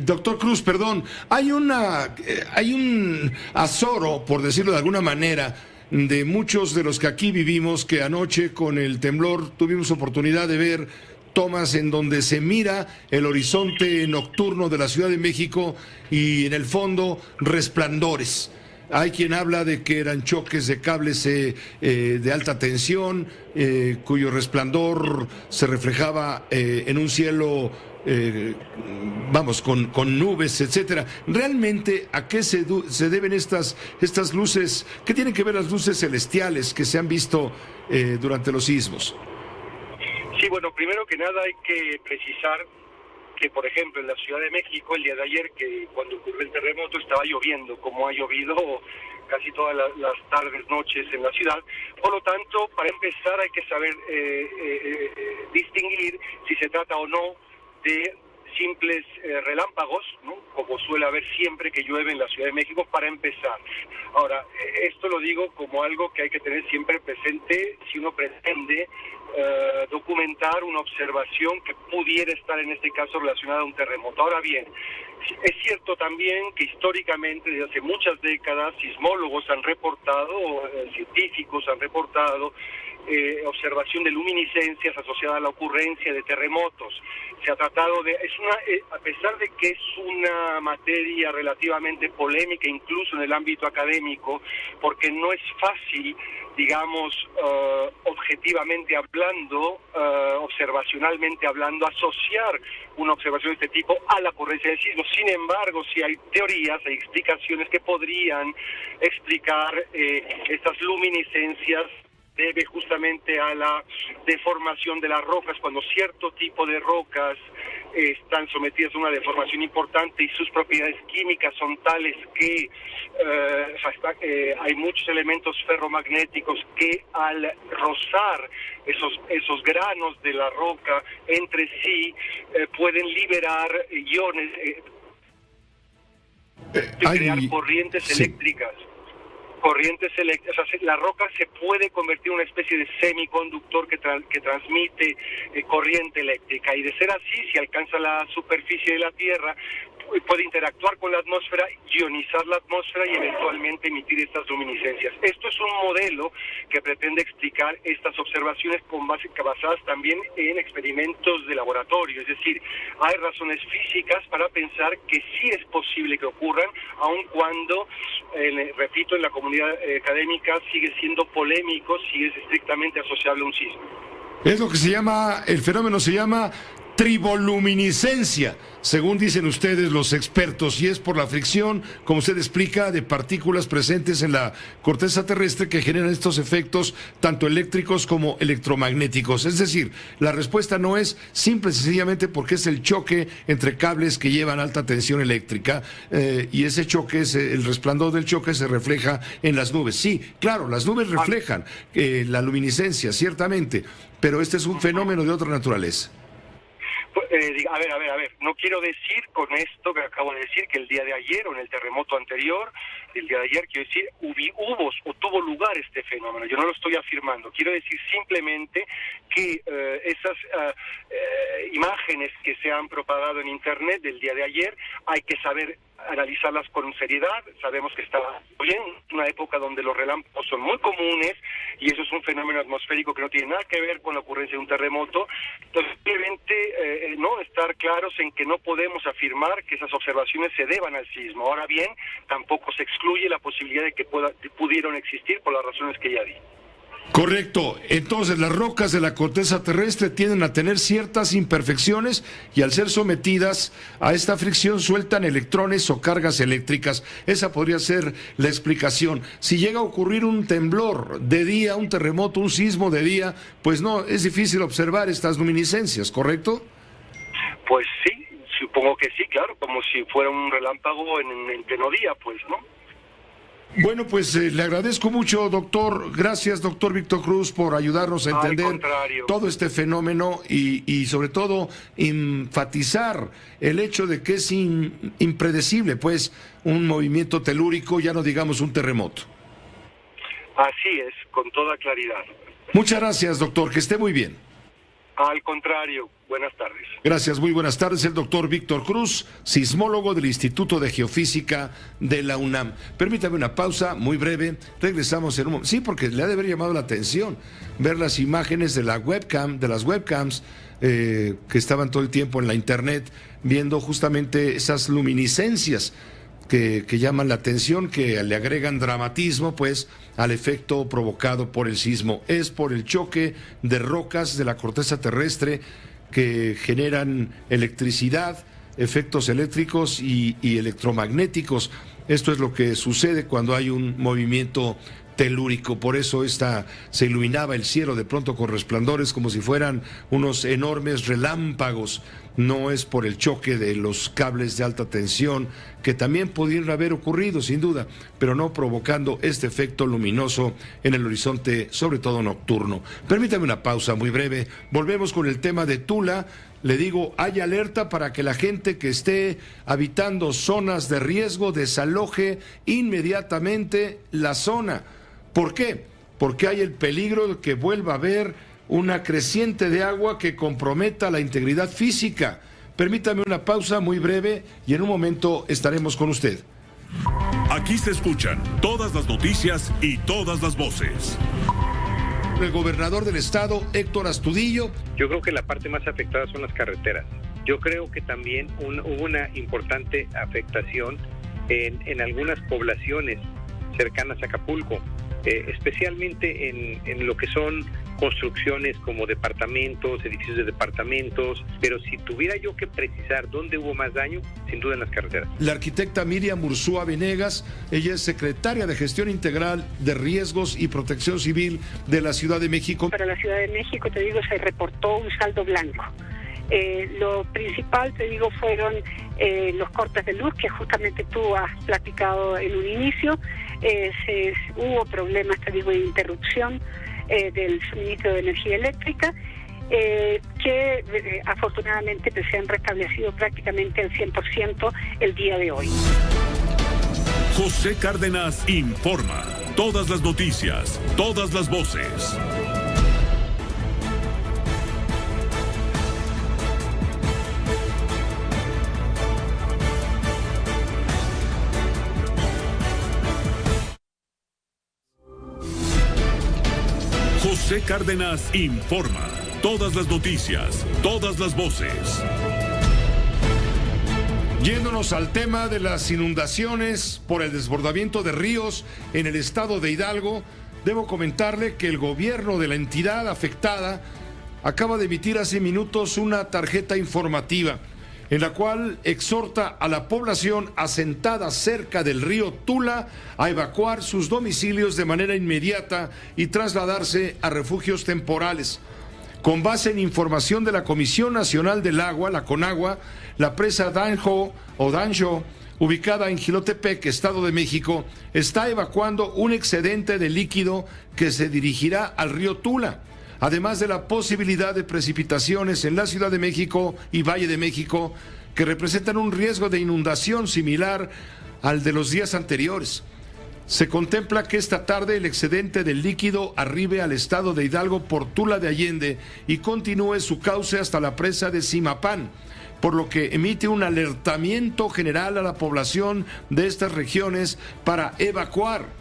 doctor Cruz, perdón, hay un azoro, por decirlo de alguna manera, de muchos de los que aquí vivimos, que anoche con el temblor tuvimos oportunidad de ver tomas en donde se mira el horizonte nocturno de la Ciudad de México y en el fondo resplandores. Hay quien habla de que eran choques de cables de alta tensión, cuyo resplandor se reflejaba en un cielo, con nubes, etcétera. ¿Realmente a qué se deben estas luces? ¿Qué tienen que ver las luces celestiales que se han visto durante los sismos? Sí, bueno, primero que nada hay que precisar que, por ejemplo, en la Ciudad de México, el día de ayer, que cuando ocurrió el terremoto, estaba lloviendo, como ha llovido casi todas las tardes, noches en la ciudad. Por lo tanto, para empezar hay que saber distinguir si se trata o no de simples relámpagos, ¿no?, como suele haber siempre que llueve en la Ciudad de México, para empezar. Ahora, esto lo digo como algo que hay que tener siempre presente si uno pretende documentar una observación que pudiera estar en este caso relacionada a un terremoto. Ahora bien, es cierto también que históricamente, desde hace muchas décadas, sismólogos han reportado, científicos han reportado observación de luminiscencias asociada a la ocurrencia de terremotos. Se ha tratado de, a pesar de que es una materia relativamente polémica, incluso en el ámbito académico, porque no es fácil, digamos, objetivamente hablando, observacionalmente hablando, asociar una observación de este tipo a la ocurrencia del sismo. Sin embargo, sí hay teorías, hay explicaciones que podrían explicar estas luminiscencias. Debe justamente a la deformación de las rocas, cuando cierto tipo de rocas están sometidas a una deformación importante y sus propiedades químicas son tales que hay muchos elementos ferromagnéticos que al rozar esos granos de la roca entre sí pueden liberar iones y crear corrientes eléctricas. O sea, la roca se puede convertir en una especie de semiconductor que transmite corriente eléctrica, y de ser así, si alcanza la superficie de la Tierra, puede interactuar con la atmósfera, ionizar la atmósfera y eventualmente emitir estas luminiscencias. Esto es un modelo que pretende explicar estas observaciones basadas también en experimentos de laboratorio, es decir, hay razones físicas para pensar que sí es posible que ocurran, aun cuando, repito, en la comunidad académica sigue siendo polémico si es estrictamente asociable a un sismo. Es lo que el fenómeno se llama triboluminiscencia, según dicen ustedes los expertos, y es por la fricción, como usted explica, de partículas presentes en la corteza terrestre que generan estos efectos tanto eléctricos como electromagnéticos. Es decir, la respuesta no es simple y sencillamente porque es el choque entre cables que llevan alta tensión eléctrica, y ese choque, el resplandor del choque se refleja en las nubes. Sí, claro, las nubes reflejan la luminiscencia, ciertamente, pero este es un fenómeno de otra naturaleza. A ver, no quiero decir con esto que acabo de decir que el día de ayer o en el terremoto anterior, el día de ayer, quiero decir, tuvo lugar este fenómeno. Yo no lo estoy afirmando. Quiero decir simplemente que esas imágenes que se han propagado en Internet del día de ayer hay que saber analizarlas con seriedad. Sabemos que está bien, una época donde los relámpagos son muy comunes y eso es un fenómeno atmosférico que no tiene nada que ver con la ocurrencia de un terremoto. Entonces, simplemente no estar claros en que no podemos afirmar que esas observaciones se deban al sismo. Ahora bien, tampoco se excluye la posibilidad de que pudieron existir por las razones que ya di. Correcto. Entonces, las rocas de la corteza terrestre tienden a tener ciertas imperfecciones y al ser sometidas a esta fricción sueltan electrones o cargas eléctricas. Esa podría ser la explicación. Si llega a ocurrir un temblor de día, un terremoto, un sismo de día, pues no, es difícil observar estas luminiscencias, ¿correcto? Pues sí, supongo que sí, claro, como si fuera un relámpago en pleno día, pues, ¿no? Bueno, pues le agradezco mucho, doctor. Gracias, doctor Víctor Cruz, por ayudarnos a entender todo este fenómeno y sobre todo enfatizar el hecho de que es impredecible, pues, un movimiento telúrico, ya no digamos un terremoto. Así es, con toda claridad. Muchas gracias, doctor, que esté muy bien. Al contrario, buenas tardes. Gracias, muy buenas tardes. El doctor Víctor Cruz, sismólogo del Instituto de Geofísica de la UNAM. Permítame una pausa muy breve. Regresamos en un momento. Sí, porque le ha de haber llamado la atención ver las imágenes de la webcam, de las webcams que estaban todo el tiempo en la internet, viendo justamente esas luminiscencias que llaman la atención, que le agregan dramatismo, pues, al efecto provocado por el sismo. Es por el choque de rocas de la corteza terrestre que generan electricidad, efectos eléctricos y electromagnéticos. Esto es lo que sucede cuando hay un movimiento telúrico. Por eso se iluminaba el cielo de pronto con resplandores como si fueran unos enormes relámpagos. No es por el choque de los cables de alta tensión, que también pudieron haber ocurrido sin duda, pero no provocando este efecto luminoso en el horizonte, sobre todo nocturno. Permítame una pausa muy breve. Volvemos con el tema de Tula. Le digo, hay alerta para que la gente que esté habitando zonas de riesgo desaloje inmediatamente la zona. ¿Por qué? Porque hay el peligro de que vuelva a haber una creciente de agua que comprometa la integridad física. Permítame una pausa muy breve y en un momento estaremos con usted. Aquí se escuchan todas las noticias y todas las voces. El gobernador del estado, Héctor Astudillo. Yo creo que la parte más afectada son las carreteras. Yo creo que también hubo una importante afectación en algunas poblaciones cercanas a Acapulco, especialmente en lo que son construcciones como departamentos, edificios de departamentos, pero si tuviera yo que precisar dónde hubo más daño, sin duda en las carreteras. La arquitecta Miriam Ursúa Venegas, ella es secretaria de Gestión Integral de Riesgos y Protección Civil de la Ciudad de México. Para la Ciudad de México, te digo, se reportó un saldo blanco. Lo principal, te digo, fueron los cortes de luz, que justamente tú has platicado en un inicio. Hubo problemas, te digo, de interrupción del suministro de energía eléctrica, que afortunadamente se han restablecido prácticamente al 100% el día de hoy. José Cárdenas informa. Todas las noticias, todas las voces. José Cárdenas informa. Todas las noticias, todas las voces. Yéndonos al tema de las inundaciones por el desbordamiento de ríos en el estado de Hidalgo, debo comentarle que el gobierno de la entidad afectada acaba de emitir hace minutos una tarjeta informativa en la cual exhorta a la población asentada cerca del río Tula a evacuar sus domicilios de manera inmediata y trasladarse a refugios temporales. Con base en información de la Comisión Nacional del Agua, la CONAGUA, la presa Danjo, ubicada en Jilotepec, Estado de México, está evacuando un excedente de líquido que se dirigirá al río Tula, además de la posibilidad de precipitaciones en la Ciudad de México y Valle de México, que representan un riesgo de inundación similar al de los días anteriores. Se contempla que esta tarde el excedente del líquido arribe al estado de Hidalgo por Tula de Allende y continúe su cauce hasta la presa de Zimapán, por lo que emite un alertamiento general a la población de estas regiones para evacuar.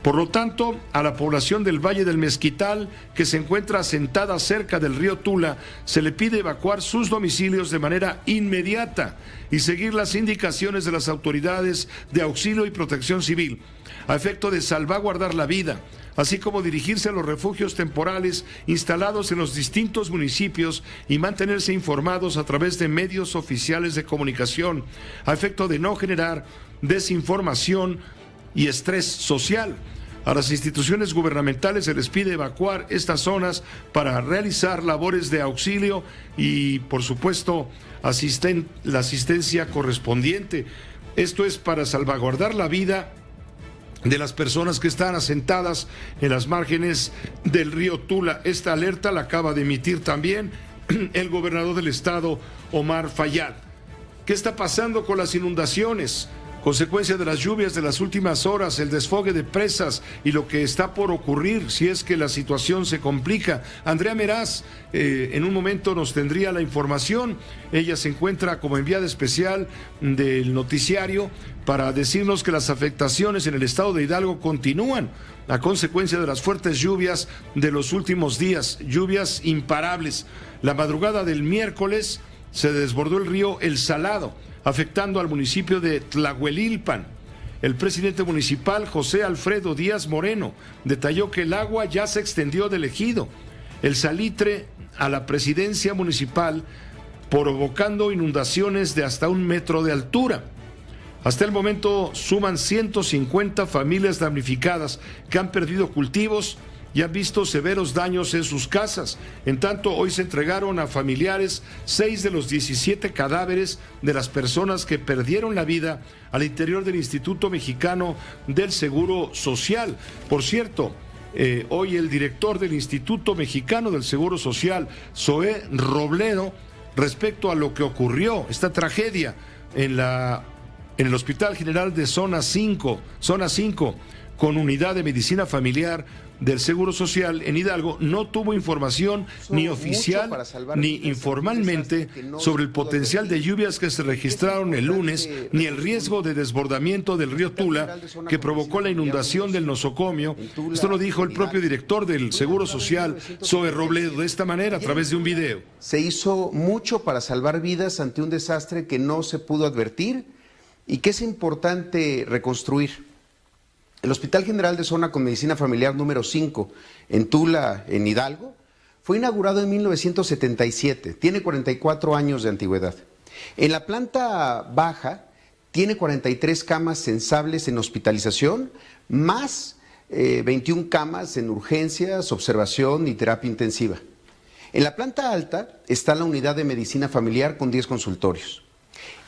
Por lo tanto, a la población del Valle del Mezquital, que se encuentra asentada cerca del río Tula, se le pide evacuar sus domicilios de manera inmediata y seguir las indicaciones de las autoridades de auxilio y protección civil, a efecto de salvaguardar la vida, así como dirigirse a los refugios temporales instalados en los distintos municipios y mantenerse informados a través de medios oficiales de comunicación, a efecto de no generar desinformación y estrés social. A las instituciones gubernamentales se les pide evacuar estas zonas para realizar labores de auxilio y, por supuesto, la asistencia correspondiente. Esto es para salvaguardar la vida de las personas que están asentadas en las márgenes del río Tula. Esta alerta la acaba de emitir también el gobernador del estado, Omar Fayad. ¿Qué está pasando con las inundaciones? consecuencia de las lluvias de las últimas horas, el desfogue de presas y lo que está por ocurrir si es que la situación se complica. Andrea Meraz en un momento nos tendría la información. Ella se encuentra como enviada especial del noticiario para decirnos que las afectaciones en el estado de Hidalgo continúan a consecuencia de las fuertes lluvias de los últimos días, lluvias imparables. La madrugada del miércoles se desbordó el río El Salado, afectando al municipio de Tlahuelilpan. El presidente municipal, José Alfredo Díaz Moreno, detalló que el agua ya se extendió del ejido, el salitre a la presidencia municipal, provocando inundaciones de hasta 1 metro de altura. Hasta el momento suman 150 familias damnificadas que han perdido cultivos y han visto severos daños en sus casas. En tanto, hoy se entregaron a familiares 6 de los 17 cadáveres de las personas que perdieron la vida al interior del Instituto Mexicano del Seguro Social. Por cierto, hoy el director del Instituto Mexicano del Seguro Social, Zoé Robledo, respecto a lo que ocurrió, esta tragedia en el Hospital General de Zona 5, con unidad de medicina familiar del Seguro Social en Hidalgo, no tuvo información ni oficial ni informalmente sobre el potencial de lluvias que se registraron el lunes, ni el riesgo de desbordamiento del río Tula que provocó la inundación del nosocomio. Esto lo dijo el propio director del Seguro Social, Zoé Robledo, de esta manera, a través de un video. Se hizo mucho para salvar vidas ante un desastre que no se pudo advertir y que es importante reconstruir. El Hospital General de Zona con Medicina Familiar número 5 en Tula, en Hidalgo, fue inaugurado en 1977, tiene 44 años de antigüedad. En la planta baja tiene 43 camas sensables en hospitalización, más 21 camas en urgencias, observación y terapia intensiva. En la planta alta está la unidad de medicina familiar con 10 consultorios.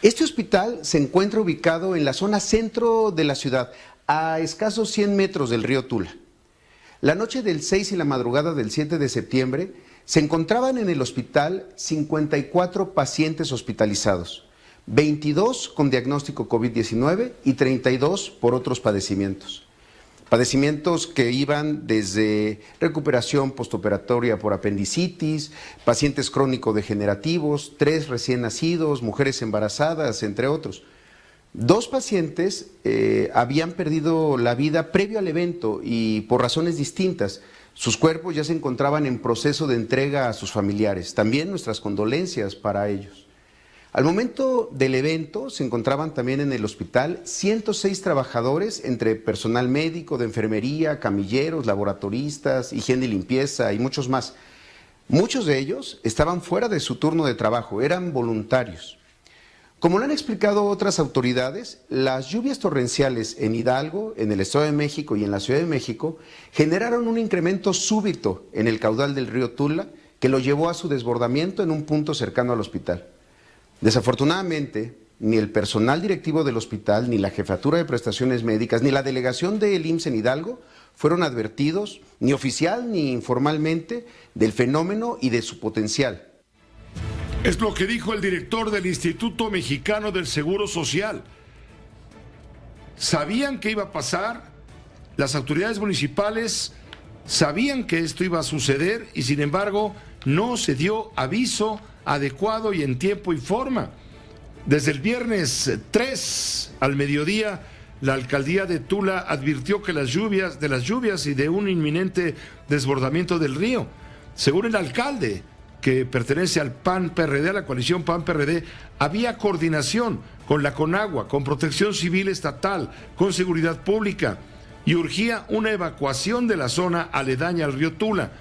Este hospital se encuentra ubicado en la zona centro de la ciudad, a escasos 100 metros del río Tula. La noche del 6 y la madrugada del 7 de septiembre se encontraban en el hospital 54 pacientes hospitalizados, 22 con diagnóstico COVID-19 y 32 por otros padecimientos. Padecimientos que iban desde recuperación postoperatoria por apendicitis, pacientes crónico-degenerativos, 3 recién nacidos, mujeres embarazadas, entre otros. 2 pacientes habían perdido la vida previo al evento y por razones distintas. Sus cuerpos ya se encontraban en proceso de entrega a sus familiares. También nuestras condolencias para ellos. Al momento del evento se encontraban también en el hospital 106 trabajadores entre personal médico, de enfermería, camilleros, laboratoristas, higiene y limpieza y muchos más. Muchos de ellos estaban fuera de su turno de trabajo, eran voluntarios. Como lo han explicado otras autoridades, las lluvias torrenciales en Hidalgo, en el Estado de México y en la Ciudad de México generaron un incremento súbito en el caudal del río Tula que lo llevó a su desbordamiento en un punto cercano al hospital. Desafortunadamente, ni el personal directivo del hospital, ni la jefatura de prestaciones médicas, ni la delegación del IMSS en Hidalgo fueron advertidos, ni oficial ni informalmente, del fenómeno y de su potencial. Es lo que dijo el director del Instituto Mexicano del Seguro Social. Sabían que iba a pasar, las autoridades municipales sabían que esto iba a suceder y sin embargo no se dio aviso adecuado y en tiempo y forma. Desde el viernes 3 al mediodía, la alcaldía de Tula advirtió que de las lluvias y de un inminente desbordamiento del río. Según el alcalde, que pertenece al PAN-PRD, a la coalición PAN-PRD, había coordinación con la CONAGUA, con Protección Civil Estatal, con Seguridad Pública, y urgía una evacuación de la zona aledaña al río Tula.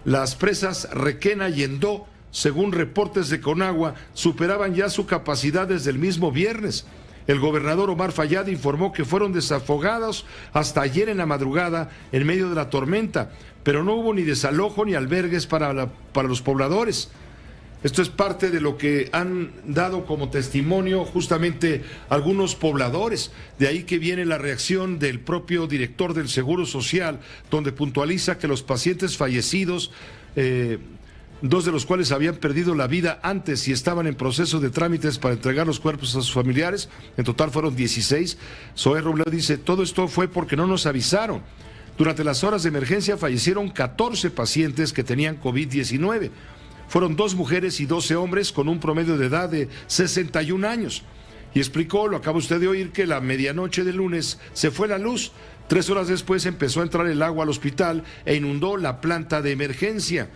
Las presas Requena y Endó, según reportes de CONAGUA, superaban ya su capacidad desde el mismo viernes. El gobernador Omar Fayad informó que fueron desafogados hasta ayer en la madrugada en medio de la tormenta, pero no hubo ni desalojo ni albergues para los pobladores. Esto es parte de lo que han dado como testimonio justamente algunos pobladores. De ahí que viene la reacción del propio director del Seguro Social, donde puntualiza que los pacientes fallecidos 2 de los cuales habían perdido la vida antes y estaban en proceso de trámites para entregar los cuerpos a sus familiares. En total fueron 16. Zoé Robledo dice, todo esto fue porque no nos avisaron. Durante las horas de emergencia fallecieron 14 pacientes que tenían COVID-19. Fueron 2 mujeres y 12 hombres con un promedio de edad de 61 años. Y explicó, lo acaba usted de oír, que la medianoche del lunes se fue la luz. 3 horas después empezó a entrar el agua al hospital e inundó la planta de emergencia.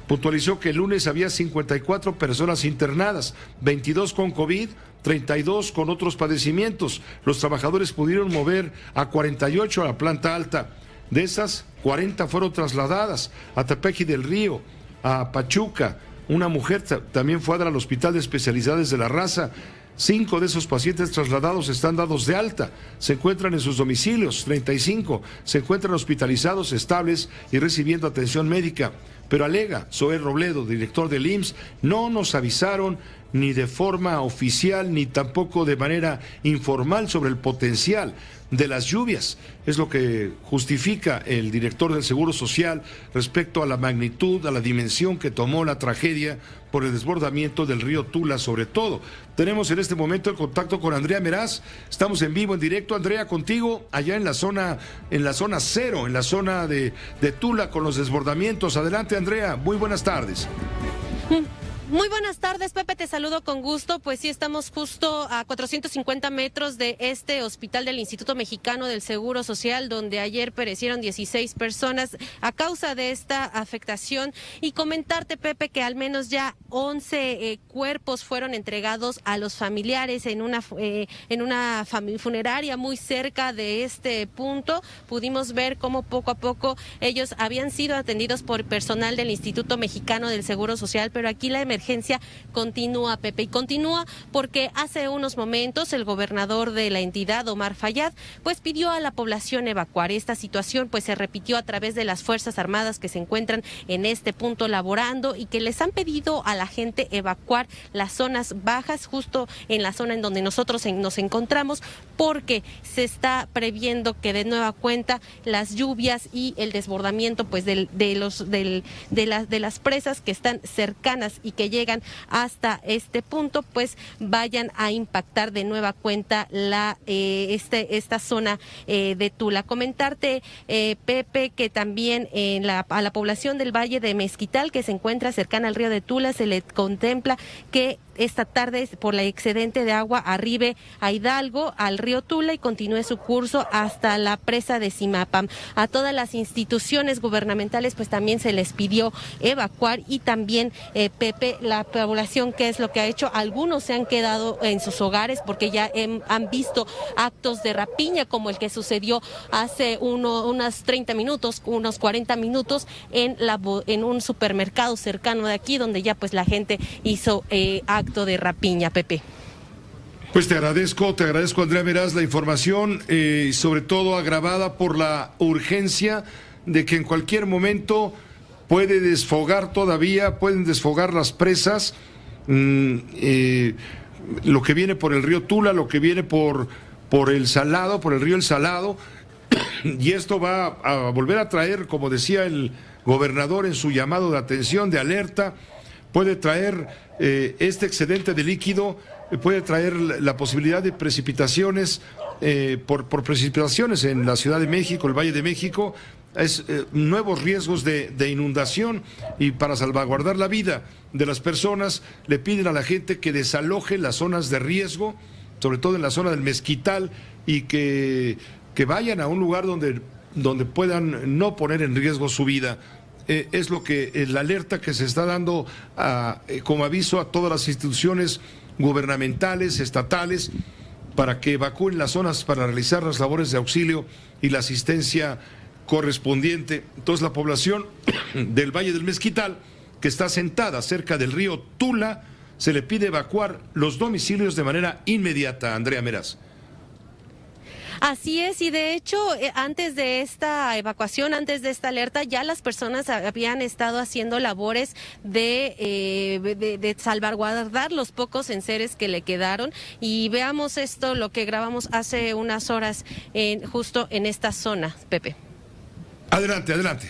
Puntualizó que el lunes había 54 personas internadas, 22 con COVID, 32 con otros padecimientos. Los trabajadores pudieron mover a 48 a la planta alta. De esas, 40 fueron trasladadas a Tepeji del Río, a Pachuca. Una mujer también fue a dar al Hospital de Especialidades de la Raza. 5 de esos pacientes trasladados están dados de alta, se encuentran en sus domicilios, 35 se encuentran hospitalizados, estables y recibiendo atención médica. Pero alega Zoé Robledo, director del IMSS, no nos avisaron ni de forma oficial ni tampoco de manera informal sobre el potencial de las lluvias. Es lo que justifica el director del Seguro Social respecto a la magnitud, a la dimensión que tomó la tragedia por el desbordamiento del río Tula, sobre todo. Tenemos en este momento el contacto con Andrea Meraz. Estamos en vivo, en directo. Andrea, contigo allá en la zona cero, en la zona de Tula, con los desbordamientos. Adelante, Andrea. Muy buenas tardes. Muy buenas tardes, Pepe, te saludo con gusto. Pues sí, estamos justo a 450 metros de este hospital del Instituto Mexicano del Seguro Social, donde ayer perecieron 16 personas a causa de esta afectación. Y comentarte, Pepe, que al menos ya 11 cuerpos fueron entregados a los familiares en una funeraria muy cerca de este punto. Pudimos ver cómo poco a poco ellos habían sido atendidos por personal del Instituto Mexicano del Seguro Social, pero aquí la emergencia continúa, Pepe, y continúa porque hace unos momentos el gobernador de la entidad, Omar Fayad, pues pidió a la población evacuar. Esta situación pues se repitió a través de las Fuerzas Armadas que se encuentran en este punto laborando y que les han pedido a la gente evacuar las zonas bajas, justo en la zona en donde nosotros nos encontramos, porque se está previendo que de nueva cuenta las lluvias y el desbordamiento pues de las presas que están cercanas y que llegan hasta este punto, pues vayan a impactar de nueva cuenta esta zona de Tula. Comentarte, Pepe, que también a la población del Valle de Mezquital, que se encuentra cercana al río de Tula, se le contempla que esta tarde por la excedente de agua arribe a Hidalgo, al río Tula, y continúe su curso hasta la presa de Zimapam. A todas las instituciones gubernamentales pues también se les pidió evacuar y también, Pepe, la población, ¿qué es lo que ha hecho? Algunos se han quedado en sus hogares porque ya han visto actos de rapiña como el que sucedió hace unos 30 minutos, unos 40 minutos en un supermercado cercano de aquí, donde ya pues la gente hizo acto de rapiña, Pepe. Pues te agradezco, Andrea Meraz, la información, sobre todo agravada por la urgencia de que en cualquier momento pueden desfogar las presas, lo que viene por el río Tula, lo que viene por el Salado, por el río El Salado, y esto va a volver a traer, como decía el gobernador en su llamado de atención, de alerta, puede traer este excedente de líquido, puede traer la posibilidad de precipitaciones, por precipitaciones en la Ciudad de México, el Valle de México, nuevos riesgos de inundación, y para salvaguardar la vida de las personas le piden a la gente que desaloje las zonas de riesgo, sobre todo en la zona del Mezquital, y que vayan a un lugar donde puedan no poner en riesgo su vida. Es lo que la alerta que se está dando como aviso a todas las instituciones gubernamentales, estatales, para que evacúen las zonas para realizar las labores de auxilio y la asistencia correspondiente. Entonces la población del Valle del Mezquital, que está sentada cerca del río Tula, se le pide evacuar los domicilios de manera inmediata. Andrea Meraz. Así es, y de hecho, antes de esta evacuación, antes de esta alerta, ya las personas habían estado haciendo labores de salvaguardar los pocos enseres que le quedaron. Y veamos esto, lo que grabamos hace unas horas justo en esta zona, Pepe. Adelante.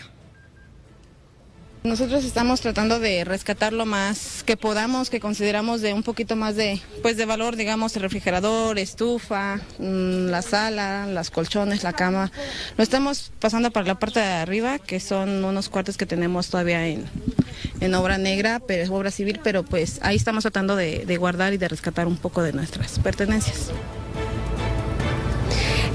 Nosotros estamos tratando de rescatar lo más que podamos, que consideramos de un poquito más de valor, digamos, el refrigerador, estufa, la sala, las colchones, la cama. Lo estamos pasando para la parte de arriba, que son unos cuartos que tenemos todavía en obra negra, pero es obra civil, pero pues ahí estamos tratando de guardar y de rescatar un poco de nuestras pertenencias.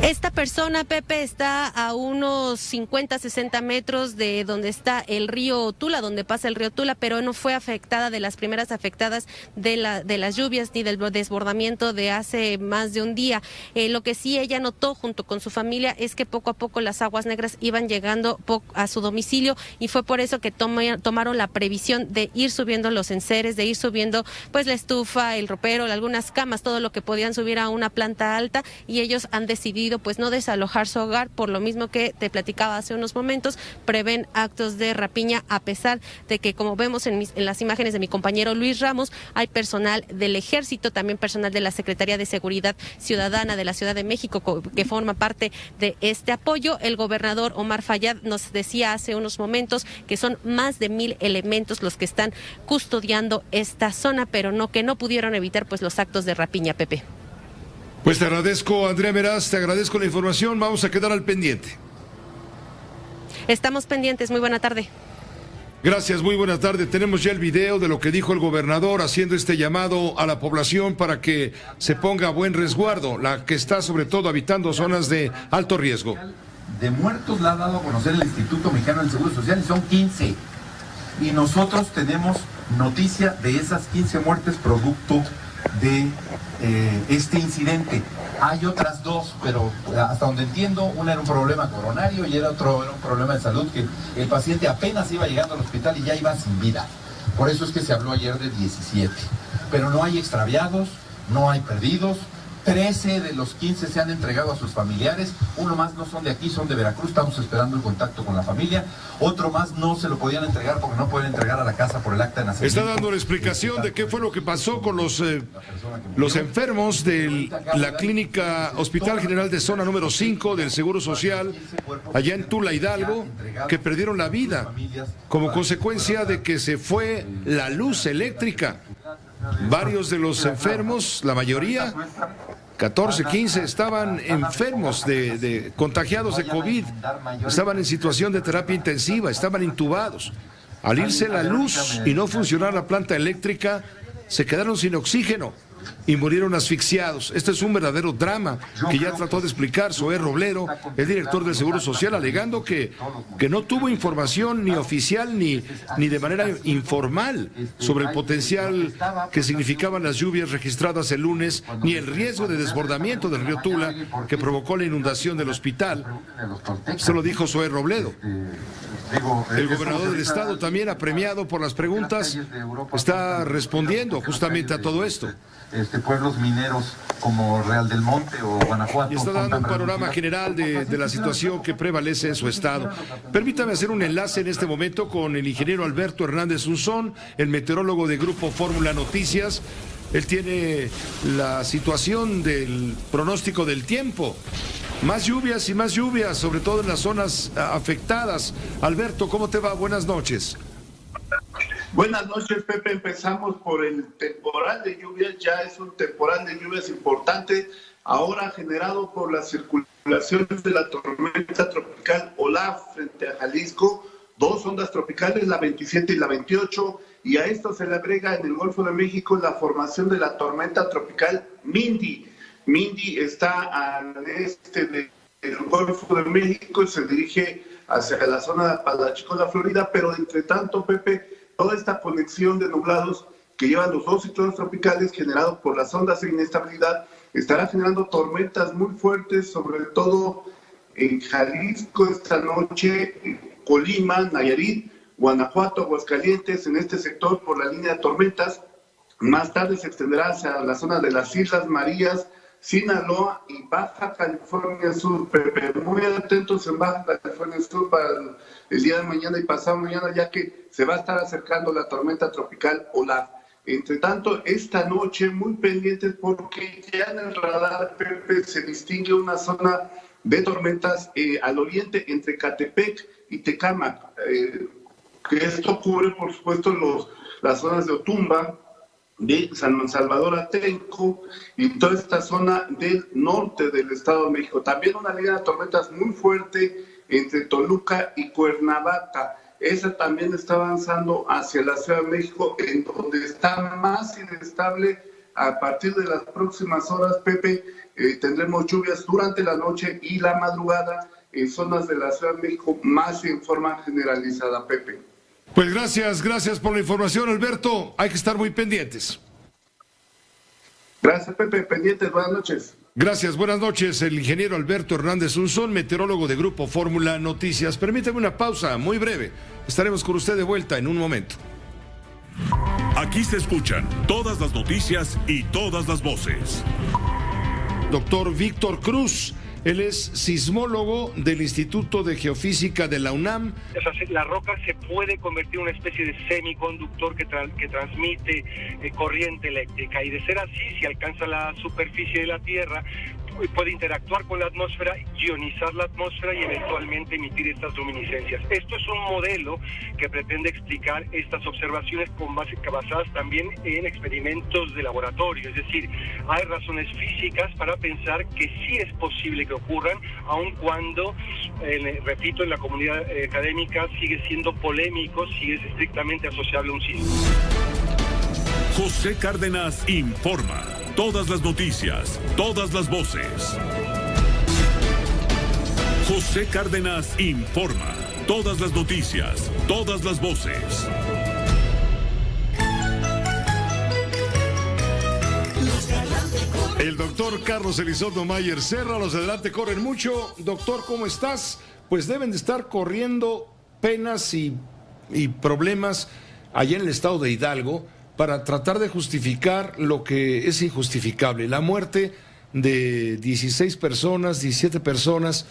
Esta persona, Pepe, está a unos 50, 60 metros de donde está el río Tula, donde pasa el río Tula, pero no fue afectada de las primeras afectadas de las lluvias ni del desbordamiento de hace más de un día. Lo que sí ella notó junto con su familia es que poco a poco las aguas negras iban llegando a su domicilio y fue por eso que tomaron la previsión de ir subiendo los enseres, de ir subiendo pues la estufa, el ropero, algunas camas, todo lo que podían subir a una planta alta, y ellos han decidido pues no desalojar su hogar, por lo mismo que te platicaba hace unos momentos, prevén actos de rapiña, a pesar de que, como vemos en las imágenes de mi compañero Luis Ramos, hay personal del Ejército, también personal de la Secretaría de Seguridad Ciudadana de la Ciudad de México que forma parte de este apoyo. El gobernador Omar Fayad nos decía hace unos momentos que son más de 1,000 elementos los que están custodiando esta zona, pero que no pudieron evitar pues los actos de rapiña, Pepe. Pues te agradezco, Andrea Meraz, te agradezco la información, vamos a quedar al pendiente. Estamos pendientes, muy buena tarde. Gracias, muy buena tarde. Tenemos ya el video de lo que dijo el gobernador haciendo este llamado a la población para que se ponga a buen resguardo, la que está sobre todo habitando zonas de alto riesgo. De muertos la ha dado a conocer el Instituto Mexicano del Seguro Social y son 15. Y nosotros tenemos noticia de esas 15 muertes producto de este incidente. Hay otras dos, pero hasta donde entiendo, una era un problema coronario y era un problema de salud, que el paciente apenas iba llegando al hospital y ya iba sin vida. Por eso es que se habló ayer de 17. Pero no hay extraviados, no hay perdidos. 13 de los 15 se han entregado a sus familiares, uno más no son de aquí, son de Veracruz, estamos esperando el contacto con la familia, otro más no se lo podían entregar porque no pueden entregar a la casa por el acta de nacimiento. Está dando la explicación de qué fue lo que pasó con los enfermos de la clínica Hospital General de Zona número 5 del Seguro Social, allá en Tula, Hidalgo, que perdieron la vida como consecuencia de que se fue la luz eléctrica. Varios de los enfermos, la mayoría, 14, 15, estaban enfermos, contagiados de COVID, estaban en situación de terapia intensiva, estaban intubados. Al irse la luz y no funcionar la planta eléctrica, se quedaron sin oxígeno y murieron asfixiados. Este es un verdadero drama que ya trató de explicar Zoé Robledo, el director del Seguro Social, alegando que no tuvo información ni oficial ni de manera informal sobre el potencial que significaban las lluvias registradas el lunes, ni el riesgo de desbordamiento del río Tula que provocó la inundación del hospital. Esto lo dijo Zoé Robledo. El gobernador del estado, también apremiado por las preguntas, está respondiendo justamente a todo esto. Pueblos mineros como Real del Monte o Guanajuato. Y está dando un panorama general de la situación que prevalece en su estado. Permítame hacer un enlace en este momento con el ingeniero Alberto Hernández Unzón, el meteorólogo de Grupo Fórmula Noticias. Él tiene la situación del pronóstico del tiempo. Más lluvias y más lluvias, sobre todo en las zonas afectadas. Alberto, ¿cómo te va? Buenas noches. Buenas noches, Pepe. Empezamos por el temporal de lluvias. Ya es un temporal de lluvias importante, ahora generado por las circulaciones de la tormenta tropical Olaf frente a Jalisco. Dos ondas tropicales, la 27 y la 28, y a esto se le agrega en el Golfo de México la formación de la tormenta tropical Mindy. Mindy está al este del Golfo de México y se dirige hacia la zona de Apalachicola, Florida, pero entre tanto, Pepe, toda esta conexión de nublados que llevan los dos ciclones tropicales generados por las ondas de inestabilidad estará generando tormentas muy fuertes, sobre todo en Jalisco esta noche, Colima, Nayarit, Guanajuato, Aguascalientes, en este sector por la línea de tormentas. Más tarde se extenderá hacia la zona de las Islas Marías, Sinaloa y Baja California Sur. Pepe, muy atentos en Baja California Sur para el día de mañana y pasado mañana, ya que se va a estar acercando la tormenta tropical Olaf. Entre tanto, esta noche muy pendientes porque ya en el radar, Pepe, se distingue una zona de tormentas al oriente entre Catepec y Tecámac. que esto cubre, por supuesto, las zonas de Otumba, de San Salvador Atenco y toda esta zona del norte del Estado de México. También una línea de tormentas muy fuerte entre Toluca y Cuernavaca. Esa también está avanzando hacia la Ciudad de México, en donde está más inestable. A partir de las próximas horas, Pepe, tendremos lluvias durante la noche y la madrugada en zonas de la Ciudad de México, más en forma generalizada, Pepe. Pues gracias por la información, Alberto. Hay que estar muy pendientes. Gracias, Pepe. Pendientes. Buenas noches. Gracias, buenas noches. El ingeniero Alberto Hernández Unzón, meteorólogo de Grupo Fórmula Noticias. Permítame una pausa muy breve. Estaremos con usted de vuelta en un momento. Aquí se escuchan todas las noticias y todas las voces. Doctor Víctor Cruz, él es sismólogo del Instituto de Geofísica de la UNAM. La roca se puede convertir en una especie de semiconductor que transmite corriente eléctrica, y de ser así, si alcanza la superficie de la Tierra, puede interactuar con la atmósfera, ionizar la atmósfera y eventualmente emitir estas luminiscencias. Esto es un modelo que pretende explicar estas observaciones basadas también en experimentos de laboratorio. Es decir, hay razones físicas para pensar que sí es posible que ocurran, aun cuando, repito, en la comunidad académica sigue siendo polémico si es estrictamente asociable a un sismo. José Cárdenas informa. Todas las noticias, todas las voces. José Cárdenas informa. Todas las noticias, todas las voces. El doctor Carlos Elizondo Mayer Serra, los de adelante corren mucho. Doctor, ¿cómo estás? Pues deben de estar corriendo penas y problemas allá en el estado de Hidalgo para tratar de justificar lo que es injustificable, la muerte de 16 personas, 17 personas,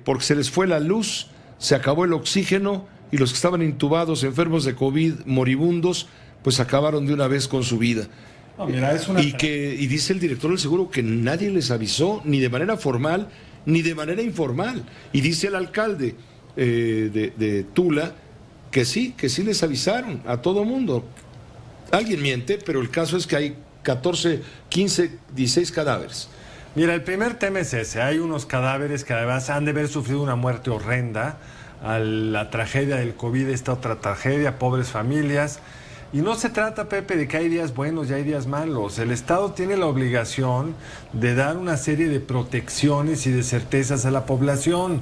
porque se les fue la luz, se acabó el oxígeno y los que estaban intubados, enfermos de COVID, moribundos, pues acabaron de una vez con su vida. No, mira, y dice el director del seguro que nadie les avisó, ni de manera formal, ni de manera informal. Y dice el alcalde de Tula que sí les avisaron a todo mundo. Alguien miente, pero el caso es que hay 14, 15, 16 cadáveres. Mira, el primer tema es ese. Hay unos cadáveres que además han de haber sufrido una muerte horrenda. A la tragedia del COVID, esta otra tragedia, pobres familias. Y no se trata, Pepe, de que hay días buenos y hay días malos. El Estado tiene la obligación de dar una serie de protecciones y de certezas a la población.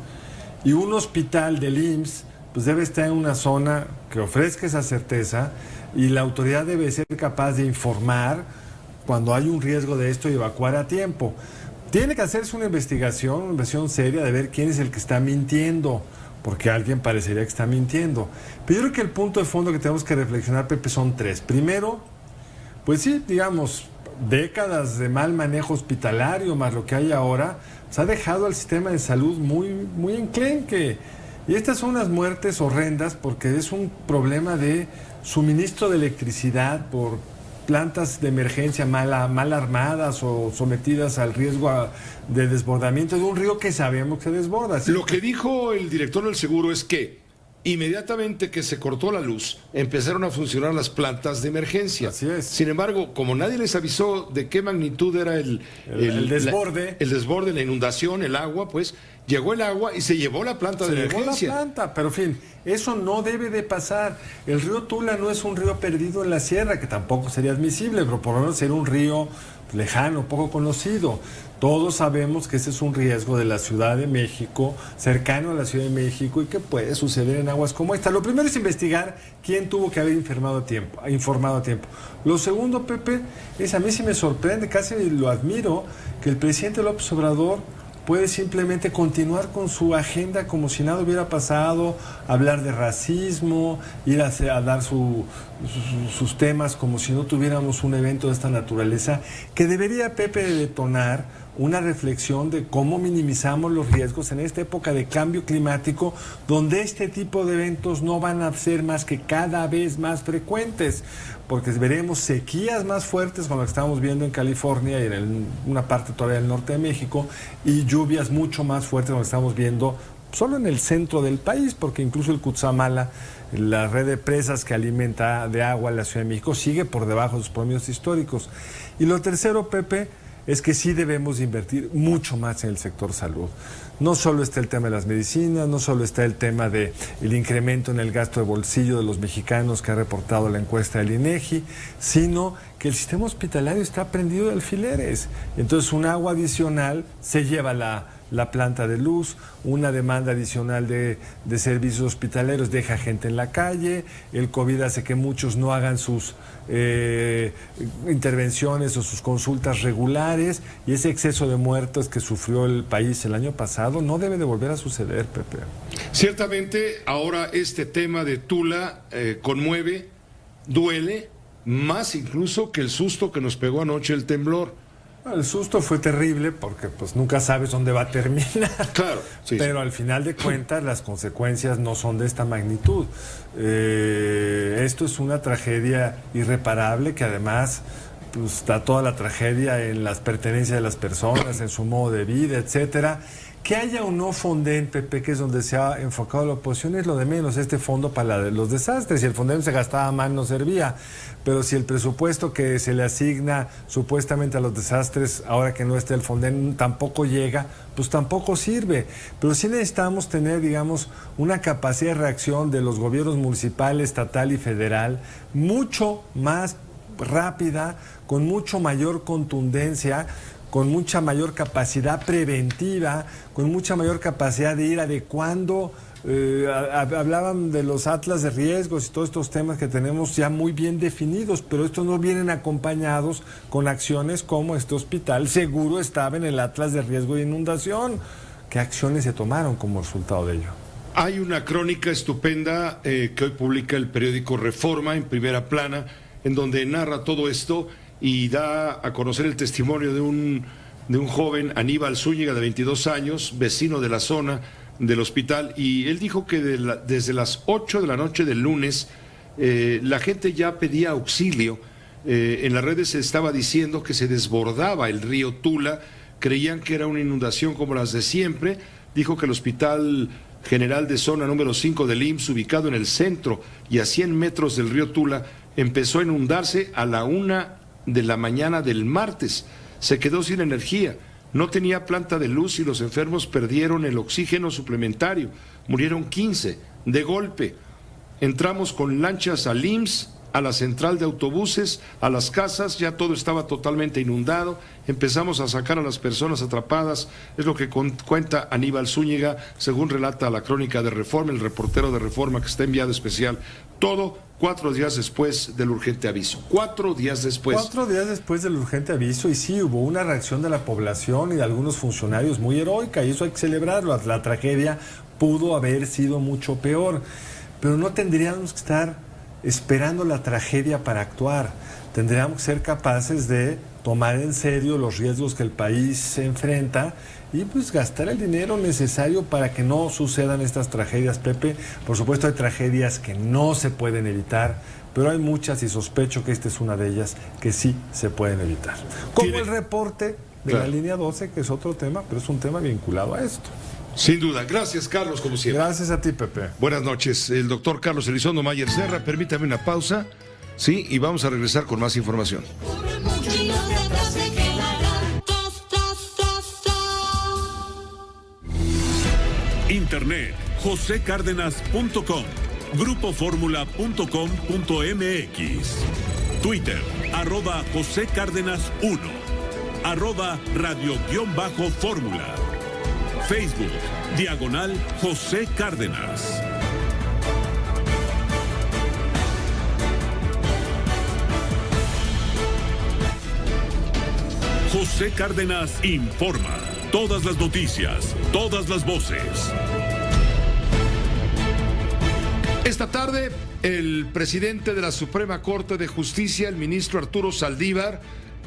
Y un hospital del IMSS pues debe estar en una zona que ofrezca esa certeza, y la autoridad debe ser capaz de informar cuando hay un riesgo de esto y evacuar a tiempo. Tiene que hacerse una investigación seria de ver quién es el que está mintiendo, porque alguien parecería que está mintiendo. Pero yo creo que el punto de fondo que tenemos que reflexionar, Pepe, son tres. Primero, pues sí, digamos, décadas de mal manejo hospitalario más lo que hay ahora, pues ha dejado al sistema de salud muy enclenque. Y estas son unas muertes horrendas porque es un problema de suministro de electricidad por plantas de emergencia mal armadas o sometidas al riesgo de desbordamiento de un río que sabemos que se desborda. ¿Sí? Lo que dijo el director del seguro es que inmediatamente que se cortó la luz, empezaron a funcionar las plantas de emergencia. Así es. Sin embargo, como nadie les avisó de qué magnitud era el desborde, la inundación, el agua, pues llegó el agua y se llevó la planta de emergencia. Se llevó la planta, pero en fin, eso no debe de pasar. El río Tula no es un río perdido en la sierra, que tampoco sería admisible, pero por lo menos sería un río lejano, poco conocido. Todos sabemos que ese es un riesgo de la Ciudad de México, cercano a la Ciudad de México, y que puede suceder en aguas como esta. Lo primero es investigar quién tuvo que haber informado a tiempo. Lo segundo, Pepe, es, a mí sí me sorprende, casi lo admiro, que el presidente López Obrador puede simplemente continuar con su agenda como si nada hubiera pasado, hablar de racismo, ir a dar sus temas como si no tuviéramos un evento de esta naturaleza, que debería, Pepe, detonar una reflexión de cómo minimizamos los riesgos en esta época de cambio climático, donde este tipo de eventos no van a ser más que cada vez más frecuentes, porque veremos sequías más fuertes como las que estamos viendo en California y en una parte todavía del norte de México, y lluvias mucho más fuertes como estamos viendo solo en el centro del país, porque incluso el Cutzamala, la red de presas que alimenta de agua a la Ciudad de México, sigue por debajo de sus promedios históricos. Y lo tercero, Pepe, es que sí debemos invertir mucho más en el sector salud. No solo está el tema de las medicinas, no solo está el tema del incremento en el gasto de bolsillo de los mexicanos que ha reportado la encuesta del INEGI, sino que el sistema hospitalario está prendido de alfileres. Entonces, un agua adicional se lleva la planta de luz, una demanda adicional de servicios hospitaleros deja gente en la calle, el COVID hace que muchos no hagan sus intervenciones o sus consultas regulares, y ese exceso de muertos que sufrió el país el año pasado no debe de volver a suceder, Pepe. Ciertamente, ahora este tema de Tula conmueve, duele, más incluso que el susto que nos pegó anoche el temblor. El susto fue terrible porque pues nunca sabes dónde va a terminar. Claro, sí, pero al final de cuentas las consecuencias no son de esta magnitud. Esto es una tragedia irreparable que además pues, está toda la tragedia en las pertenencias de las personas, en su modo de vida, etcétera. Que haya o no Fonden, Pepe, que es donde se ha enfocado la oposición, es lo de menos. Este fondo para los desastres, si el Fonden se gastaba mal no servía, pero si el presupuesto que se le asigna supuestamente a los desastres, ahora que no esté el Fonden, tampoco llega, pues tampoco sirve. Pero sí necesitamos tener, digamos, una capacidad de reacción de los gobiernos municipal, estatal y federal mucho más rápida, con mucho mayor contundencia, con mucha mayor capacidad preventiva, con mucha mayor capacidad de ir adecuando. Hablaban de los atlas de riesgos y todos estos temas que tenemos ya muy bien definidos, pero estos no vienen acompañados con acciones como este hospital seguro estaba en el atlas de riesgo de inundación. ¿Qué acciones se tomaron como resultado de ello? Hay una crónica estupenda que hoy publica el periódico Reforma en primera plana, en donde narra todo esto y da a conocer el testimonio de un joven, Aníbal Zúñiga, de 22 años, vecino de la zona del hospital, y él dijo que desde las 8 de la noche del lunes la gente ya pedía auxilio. En las redes se estaba diciendo que se desbordaba el río Tula, creían que era una inundación como las de siempre. Dijo que el Hospital General de Zona número 5 del IMSS, ubicado en el centro y a 100 metros del río Tula, empezó a inundarse a la 1 de la mañana del martes. Se quedó sin energía, no tenía planta de luz y los enfermos perdieron el oxígeno suplementario. Murieron 15 de golpe. Entramos con lanchas al IMSS, a la central de autobuses, a las casas, ya todo estaba totalmente inundado. Empezamos a sacar a las personas atrapadas, es lo que cuenta Aníbal Zúñiga, según relata la crónica de Reforma, el reportero de Reforma que está enviado especial. Todo 4 días después del urgente aviso. 4 días después. 4 días después del urgente aviso, y sí, hubo una reacción de la población y de algunos funcionarios muy heroica, y eso hay que celebrarlo. La tragedia pudo haber sido mucho peor, pero no tendríamos que estar esperando la tragedia para actuar. Tendríamos que ser capaces de tomar en serio los riesgos que el país se enfrenta y pues gastar el dinero necesario para que no sucedan estas tragedias, Pepe. Por supuesto hay tragedias que no se pueden evitar, pero hay muchas, y sospecho que esta es una de ellas, que sí se pueden evitar. Como el reporte de la línea 12, que es otro tema, pero es un tema vinculado a esto. Sin duda. Gracias, Carlos, como siempre. Gracias a ti, Pepe. Buenas noches. El doctor Carlos Elizondo Mayer Serra. Permítame una pausa, sí, y vamos a regresar con más información. Internet, josecárdenas.com, grupoformula.com.mx, Twitter, @JoséCárdenas1, @radio_fórmula, Facebook, /José Cárdenas. José Cárdenas informa. Todas las noticias, todas las voces. Esta tarde, el presidente de la Suprema Corte de Justicia, el ministro Arturo Saldívar,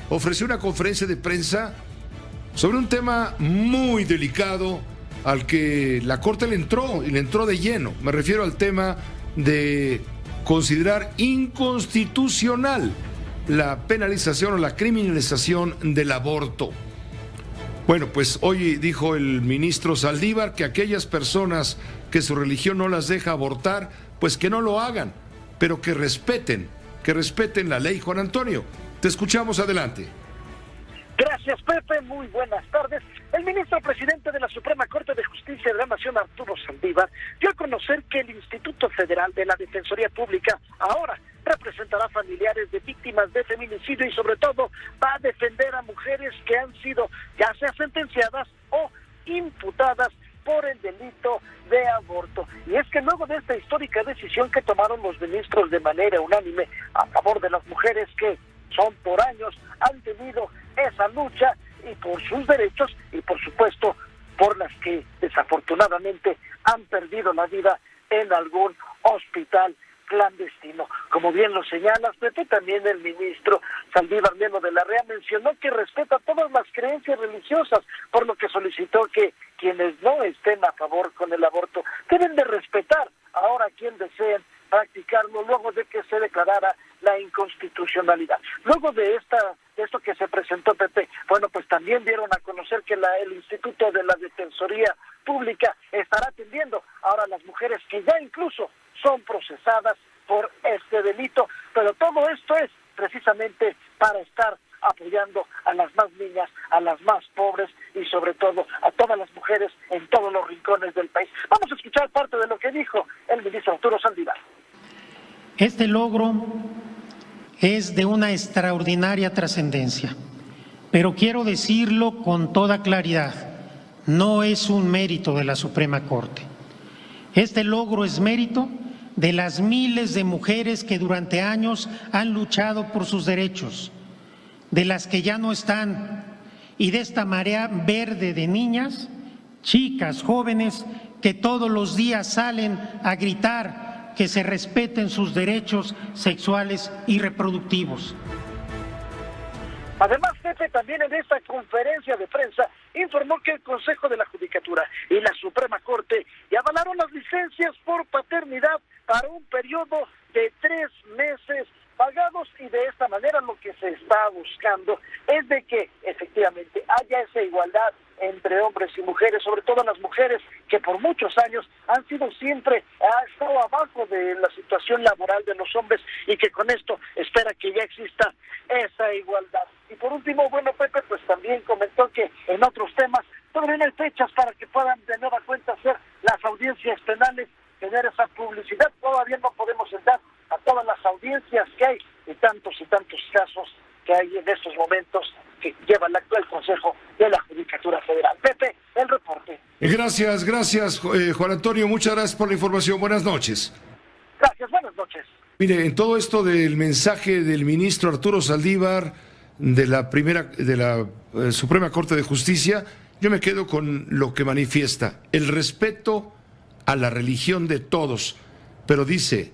ofreció una conferencia de prensa sobre un tema muy delicado al que la Corte le entró de lleno. Me refiero al tema de considerar inconstitucional la penalización o la criminalización del aborto. Bueno, pues hoy dijo el ministro Saldívar que aquellas personas que su religión no las deja abortar, pues que no lo hagan, pero que respeten la ley. Juan Antonio, te escuchamos, adelante. Gracias, Pepe, muy buenas tardes. El ministro presidente de la Suprema Corte de Justicia de la Nación, Arturo Saldívar, dio a conocer que el Instituto Federal de la Defensoría Pública ahora representará familiares de víctimas de feminicidio y sobre todo va a defender a mujeres que han sido ya sea sentenciadas o imputadas por el delito de aborto. Y es que luego de esta histórica decisión que tomaron los ministros de manera unánime a favor de las mujeres que son por años han tenido esa lucha y por sus derechos y por supuesto por las que desafortunadamente han perdido la vida en algún hospital clandestino. Como bien lo señalas, Pepe, también el ministro Saldívar Melo de la Rea mencionó que respeta todas las creencias religiosas, por lo que solicitó que quienes no estén a favor con el aborto deben de respetar ahora a quien deseen practicarlo luego de que se declarara la inconstitucionalidad. Luego de esto que se presentó, Pepe, bueno, pues también dieron a conocer que el Instituto de la Defensoría Pública estará atendiendo ahora a las mujeres que ya incluso son procesadas por este delito, pero todo esto es precisamente para estar apoyando a las más niñas, a las más pobres y sobre todo a todas las mujeres en todos los rincones del país. Vamos a escuchar parte de lo que dijo el ministro Arturo Saldívar. Este logro es de una extraordinaria trascendencia, pero quiero decirlo con toda claridad, no es un mérito de la Suprema Corte. Este logro es mérito de las miles de mujeres que durante años han luchado por sus derechos, de las que ya no están, y de esta marea verde de niñas, chicas, jóvenes, que todos los días salen a gritar que se respeten sus derechos sexuales y reproductivos. Además, Pepe, también en esta conferencia de prensa informó que el Consejo de la Judicatura y la Suprema Corte ya avalaron las licencias por paternidad para un periodo de 3 meses pagados, y de esta manera lo que se está buscando es de que efectivamente haya esa igualdad entre hombres y mujeres, sobre todo las mujeres que por muchos años han estado abajo de la situación laboral de los hombres, y que con esto espera que ya exista esa igualdad. Y por último, bueno, Pepe, pues también comentó que en otros temas todavía no hay fechas para que puedan de nueva cuenta hacer las audiencias penales, tener esa publicidad. Todavía no podemos entrar a todas las audiencias que hay y tantos casos que hay en estos momentos que lleva el actual Consejo de la Judicatura Federal. Pepe, el reporte. Gracias, Juan Antonio, muchas gracias por la información. Buenas noches. Gracias, buenas noches. Mire, en todo esto del mensaje del ministro Arturo Saldívar de la Suprema Corte de Justicia, yo me quedo con lo que manifiesta, el respeto a la religión de todos, pero dice,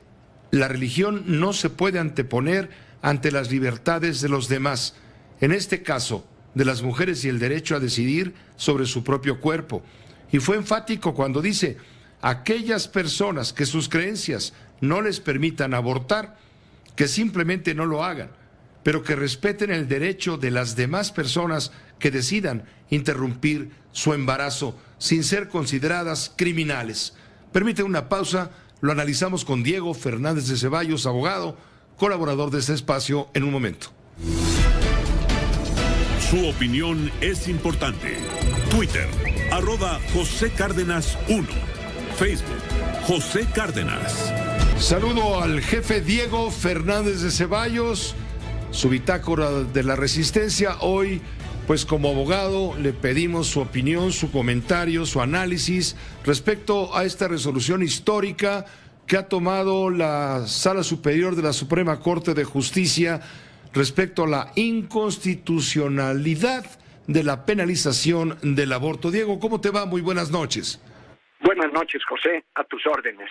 la religión no se puede anteponer ante las libertades de los demás, en este caso, de las mujeres y el derecho a decidir sobre su propio cuerpo. Y fue enfático cuando dice, aquellas personas que sus creencias no les permitan abortar, que simplemente no lo hagan, pero que respeten el derecho de las demás personas que decidan interrumpir su embarazo sin ser consideradas criminales. Permite una pausa, lo analizamos con Diego Fernández de Ceballos, abogado, colaborador de este espacio, en un momento. Su opinión es importante. Twitter, @José Cárdenas 1. Facebook, José Cárdenas. Saludo al jefe Diego Fernández de Ceballos, su bitácora de la resistencia. Hoy, pues como abogado, le pedimos su opinión, su comentario, su análisis respecto a esta resolución histórica que ha tomado la Sala Superior de la Suprema Corte de Justicia respecto a la inconstitucionalidad de la penalización del aborto. Diego, ¿cómo te va? Muy buenas noches. Buenas noches, José, a tus órdenes.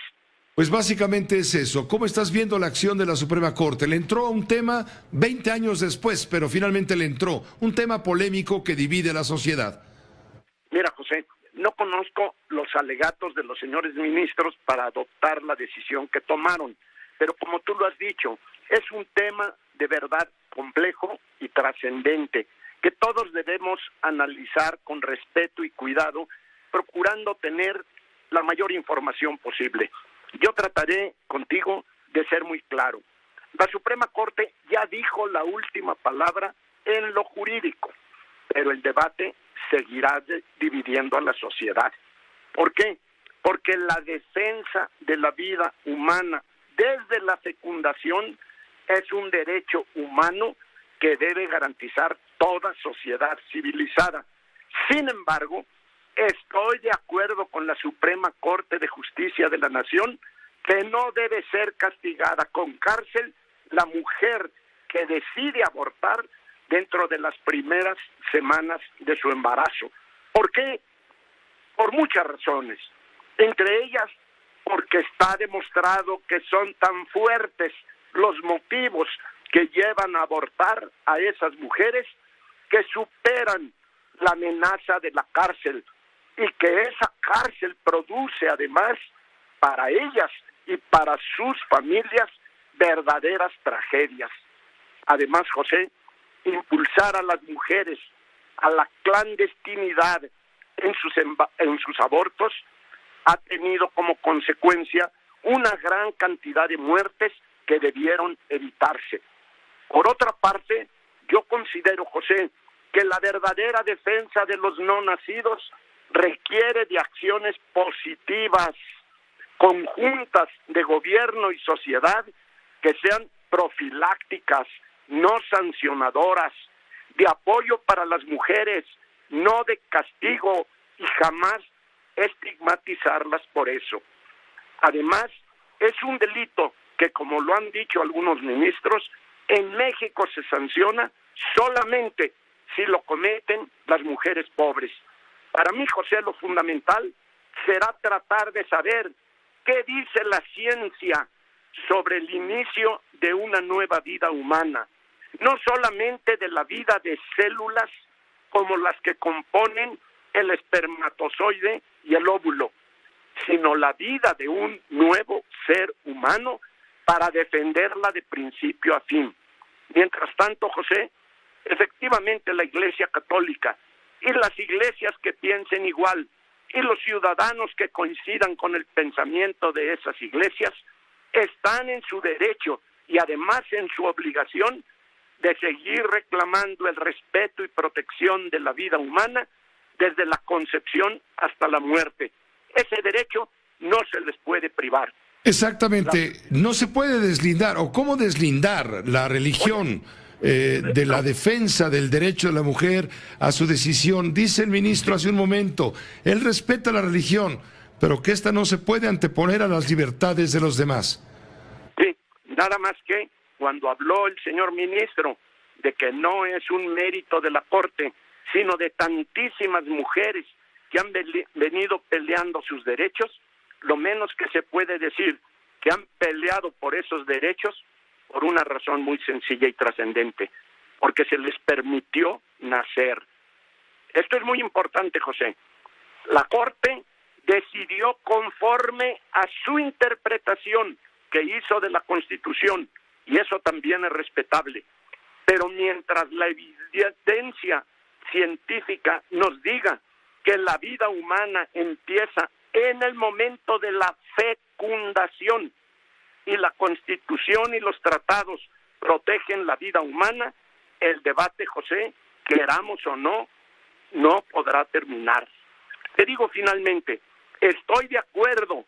Pues básicamente es eso. ¿Cómo estás viendo la acción de la Suprema Corte? Le entró a un tema 20 años después, pero finalmente le entró. Un tema polémico que divide a la sociedad. Mira, José, no conozco los alegatos de los señores ministros para adoptar la decisión que tomaron, pero como tú lo has dicho, es un tema de verdad complejo y trascendente, que todos debemos analizar con respeto y cuidado, procurando tener la mayor información posible. Yo trataré contigo de ser muy claro. La Suprema Corte ya dijo la última palabra en lo jurídico, pero el debate seguirá dividiendo a la sociedad. ¿Por qué? Porque la defensa de la vida humana desde la fecundación es un derecho humano que debe garantizar toda sociedad civilizada. Sin embargo, estoy de acuerdo con la Suprema Corte de Justicia de la Nación que no debe ser castigada con cárcel la mujer que decide abortar dentro de las primeras semanas de su embarazo. ¿Por qué? Por muchas razones. Entre ellas, porque está demostrado que son tan fuertes los motivos que llevan a abortar a esas mujeres que superan la amenaza de la cárcel y que esa cárcel produce además para ellas y para sus familias verdaderas tragedias. Además, José, impulsar a las mujeres a la clandestinidad en sus abortos ha tenido como consecuencia una gran cantidad de muertes que debieron evitarse. Por otra parte, yo considero, José, que la verdadera defensa de los no nacidos requiere de acciones positivas, conjuntas de gobierno y sociedad que sean profilácticas, no sancionadoras, de apoyo para las mujeres, no de castigo y jamás estigmatizarlas por eso. Además, es un delito que, como lo han dicho algunos ministros, en México se sanciona solamente si lo cometen las mujeres pobres. Para mí, José, lo fundamental será tratar de saber qué dice la ciencia sobre el inicio de una nueva vida humana, no solamente de la vida de células como las que componen el espermatozoide y el óvulo, sino la vida de un nuevo ser humano para defenderla de principio a fin. Mientras tanto, José, efectivamente la Iglesia Católica y las iglesias que piensen igual y los ciudadanos que coincidan con el pensamiento de esas iglesias están en su derecho y además en su obligación de seguir reclamando el respeto y protección de la vida humana desde la concepción hasta la muerte. Ese derecho no se les puede privar. Exactamente, no se puede deslindar, o cómo deslindar la religión de la defensa del derecho de la mujer a su decisión. Dice el ministro hace un momento, él respeta la religión, pero que ésta no se puede anteponer a las libertades de los demás. Sí, nada más que cuando habló el señor ministro de que no es un mérito de la Corte, sino de tantísimas mujeres que han venido peleando sus derechos, lo menos que se puede decir que han peleado por esos derechos por una razón muy sencilla y trascendente, porque se les permitió nacer. Esto es muy importante, José. La Corte decidió conforme a su interpretación que hizo de la Constitución, y eso también es respetable. Pero mientras la evidencia científica nos diga que la vida humana empieza en el momento de la fecundación y la Constitución y los tratados protegen la vida humana, el debate, José, queramos o no, no podrá terminar. Te digo finalmente, estoy de acuerdo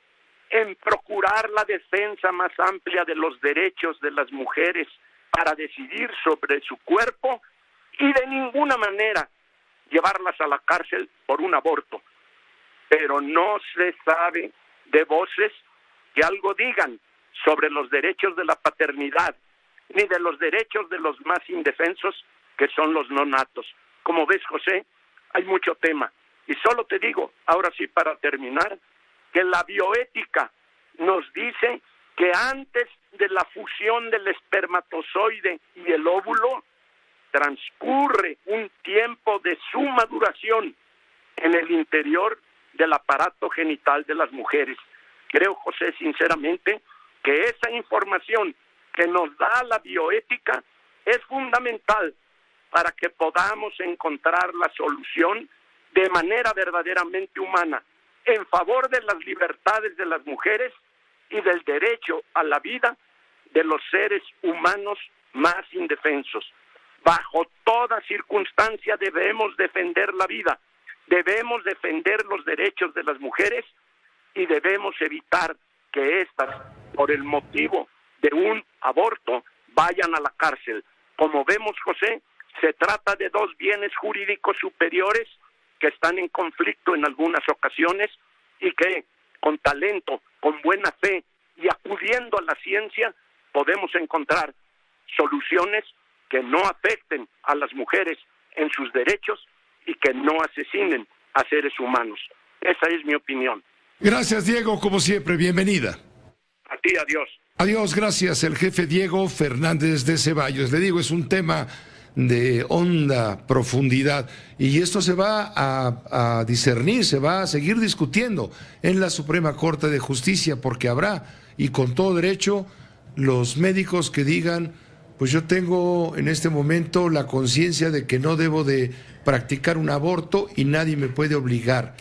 en procurar la defensa más amplia de los derechos de las mujeres para decidir sobre su cuerpo y de ninguna manera llevarlas a la cárcel por un aborto. Pero no se sabe de voces que algo digan sobre los derechos de la paternidad, ni de los derechos de los más indefensos, que son los no natos. Como ves, José, hay mucho tema. Y solo te digo, ahora sí para terminar, que la bioética nos dice que antes de la fusión del espermatozoide y el óvulo, transcurre un tiempo de suma duración en el interior del aparato genital de las mujeres. Creo, José, sinceramente, que esa información que nos da la bioética es fundamental para que podamos encontrar la solución de manera verdaderamente humana, en favor de las libertades de las mujeres y del derecho a la vida de los seres humanos más indefensos. Bajo toda circunstancia debemos defender la vida, debemos defender los derechos de las mujeres y debemos evitar que éstas, por el motivo de un aborto, vayan a la cárcel. Como vemos, José, se trata de dos bienes jurídicos superiores que están en conflicto en algunas ocasiones y que con talento, con buena fe y acudiendo a la ciencia podemos encontrar soluciones que no afecten a las mujeres en sus derechos y que no asesinen a seres humanos. Esa es mi opinión. Gracias, Diego, como siempre, bienvenida. A ti, adiós. Adiós, gracias, el jefe Diego Fernández de Ceballos. Le digo, es un tema de honda profundidad y esto se va a discernir, se va a seguir discutiendo en la Suprema Corte de Justicia, porque habrá, y con todo derecho, los médicos que digan, pues yo tengo en este momento la conciencia de que no debo de practicar un aborto y nadie me puede obligar.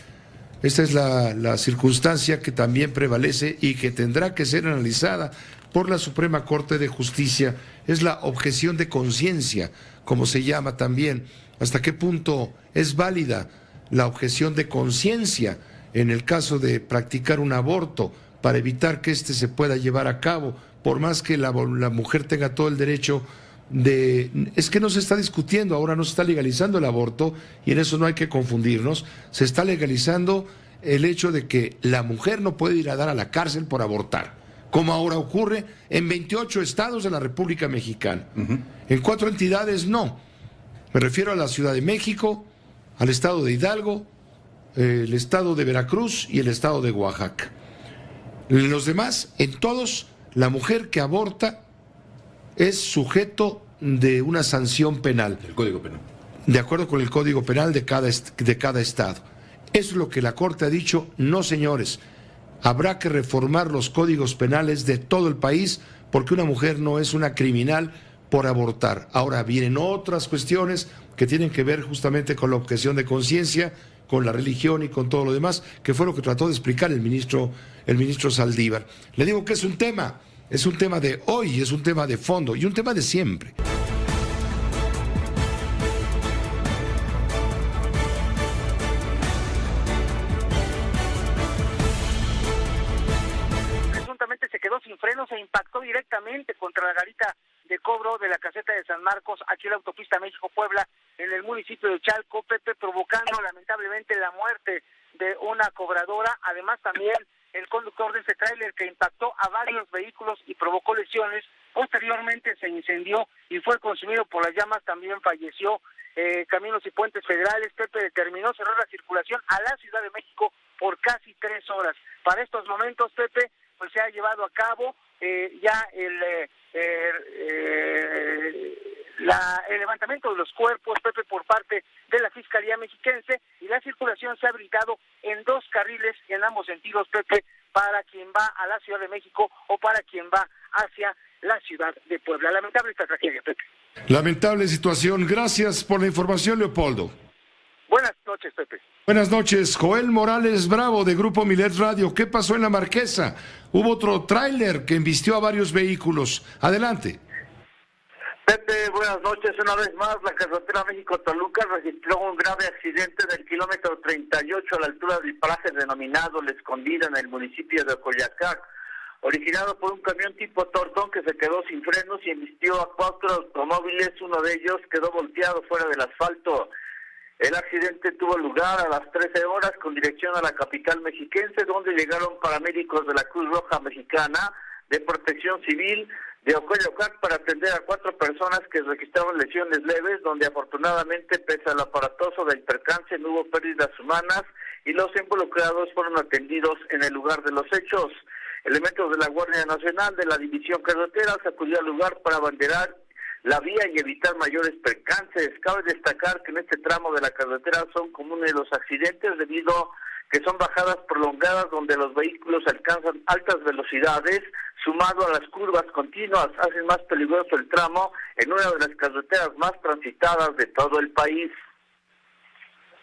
Esta es la circunstancia que también prevalece y que tendrá que ser analizada por la Suprema Corte de Justicia. Es la objeción de conciencia, como se llama también. ¿Hasta qué punto es válida la objeción de conciencia en el caso de practicar un aborto para evitar que éste se pueda llevar a cabo, por más que la mujer tenga todo el derecho de... Es que no se está discutiendo, ahora no se está legalizando el aborto, y en eso no hay que confundirnos. Se está legalizando el hecho de que la mujer no puede ir a dar a la cárcel por abortar, como ahora ocurre en 28 estados de la República Mexicana. En 4 entidades no. Me refiero a la Ciudad de México, al estado de Hidalgo, el estado de Veracruz y el estado de Oaxaca. En los demás, en todos, la mujer que aborta es sujeto de una sanción penal. El Código Penal. De acuerdo con el Código Penal de cada estado. Es lo que la Corte ha dicho. No, señores, habrá que reformar los códigos penales de todo el país, porque una mujer no es una criminal por abortar. Ahora vienen otras cuestiones que tienen que ver justamente con la objeción de conciencia, con la religión y con todo lo demás, que fue lo que trató de explicar el ministro Saldívar. Le digo que es un tema de hoy, es un tema de fondo y un tema de siempre. Presuntamente se quedó sin frenos e impactó directamente contra la garita de cobro de la caseta de San Marcos, aquí en la autopista México-Puebla, en el municipio de Chalco, Pepe, provocando lamentablemente la muerte de una cobradora. Además, también el conductor de ese tráiler que impactó a varios vehículos y provocó lesiones. Posteriormente se incendió y fue consumido por las llamas. También falleció. Caminos y Puentes Federales, Pepe, determinó cerrar la circulación a la Ciudad de México por casi 3 horas. Para estos momentos, Pepe, pues se ha llevado a cabo ya el levantamiento de los cuerpos, Pepe, por parte de la Fiscalía Mexiquense, y la circulación se ha habilitado en 2 carriles en ambos sentidos, Pepe, para quien va a la Ciudad de México o para quien va hacia la Ciudad de Puebla. Lamentable esta tragedia, Pepe. Lamentable situación. Gracias por la información, Leopoldo. Buenas noches, Pepe. Buenas noches. Joel Morales Bravo, de Grupo Milet Radio. ¿Qué pasó en la Marquesa? Hubo otro tráiler que embistió a varios vehículos. Adelante. Pepe, buenas noches. Una vez más, la carretera México-Toluca registró un grave accidente del kilómetro 38 a la altura del paraje denominado La Escondida en el municipio de Coyoacán, originado por un camión tipo Tortón que se quedó sin frenos y embistió a 4 automóviles. Uno de ellos quedó volteado fuera del asfalto. El accidente tuvo lugar a las 13 horas con dirección a la capital mexiquense, donde llegaron paramédicos de la Cruz Roja Mexicana, de Protección Civil, de Ocoyoacac, para atender a 4 personas que registraron lesiones leves, donde afortunadamente, pese al aparatoso del percance, no hubo pérdidas humanas y los involucrados fueron atendidos en el lugar de los hechos. Elementos de la Guardia Nacional de la División Carreteras acudió al lugar para abanderar la vía y evitar mayores percances. Cabe destacar que en este tramo de la carretera son comunes los accidentes debido que son bajadas prolongadas donde los vehículos alcanzan altas velocidades, sumado a las curvas continuas, hacen más peligroso el tramo en una de las carreteras más transitadas de todo el país.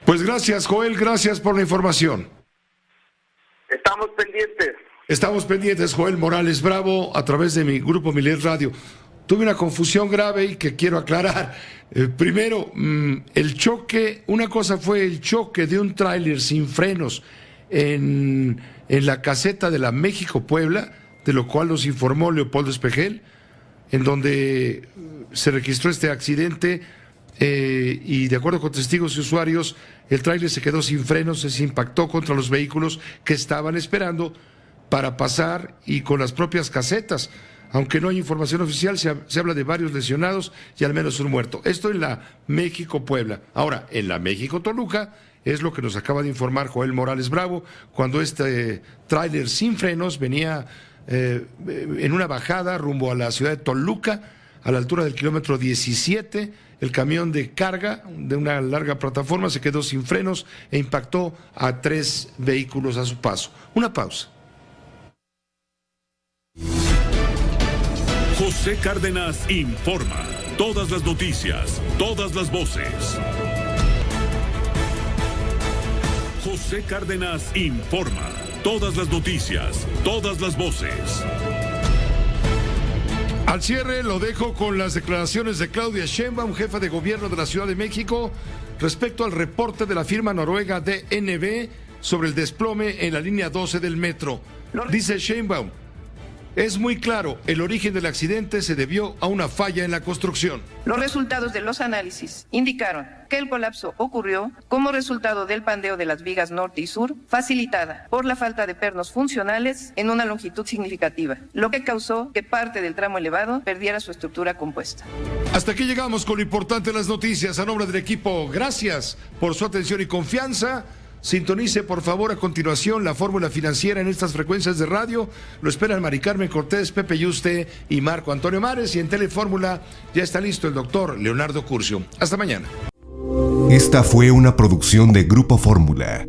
Pues gracias, Joel, gracias por la información. Estamos pendientes. Estamos pendientes, Joel Morales Bravo, a través de mi grupo Milet Radio. Tuve una confusión grave y que quiero aclarar. Primero, el choque, una cosa fue el choque de un tráiler sin frenos en la caseta de la México-Puebla, de lo cual nos informó Leopoldo Espejel, en donde se registró este accidente y de acuerdo con testigos y usuarios, el tráiler se quedó sin frenos, se impactó contra los vehículos que estaban esperando para pasar y con las propias casetas. Aunque no hay información oficial, se habla de varios lesionados y al menos un muerto. Esto en la México-Puebla. Ahora, en la México-Toluca, es lo que nos acaba de informar Joel Morales Bravo, cuando este tráiler sin frenos venía en una bajada rumbo a la ciudad de Toluca, a la altura del kilómetro 17, el camión de carga de una larga plataforma se quedó sin frenos e impactó a 3 vehículos a su paso. Una pausa. José Cárdenas informa. Todas las noticias, todas las voces. José Cárdenas informa. Todas las noticias, todas las voces. Al cierre lo dejo con las declaraciones de Claudia Sheinbaum, jefa de gobierno de la Ciudad de México, respecto al reporte de la firma noruega DNB sobre el desplome en la línea 12 del metro. Dice Sheinbaum: es muy claro, el origen del accidente se debió a una falla en la construcción. Los resultados de los análisis indicaron que el colapso ocurrió como resultado del pandeo de las vigas norte y sur, facilitada por la falta de pernos funcionales en una longitud significativa, lo que causó que parte del tramo elevado perdiera su estructura compuesta. Hasta aquí llegamos con lo importante de las noticias. A nombre del equipo, gracias por su atención y confianza. Sintonice, por favor, a continuación la fórmula financiera en estas frecuencias de radio. Lo esperan Mari Carmen Cortés, Pepe Yuste y Marco Antonio Mares. Y en Telefórmula ya está listo el doctor Leonardo Curcio. Hasta mañana. Esta fue una producción de Grupo Fórmula.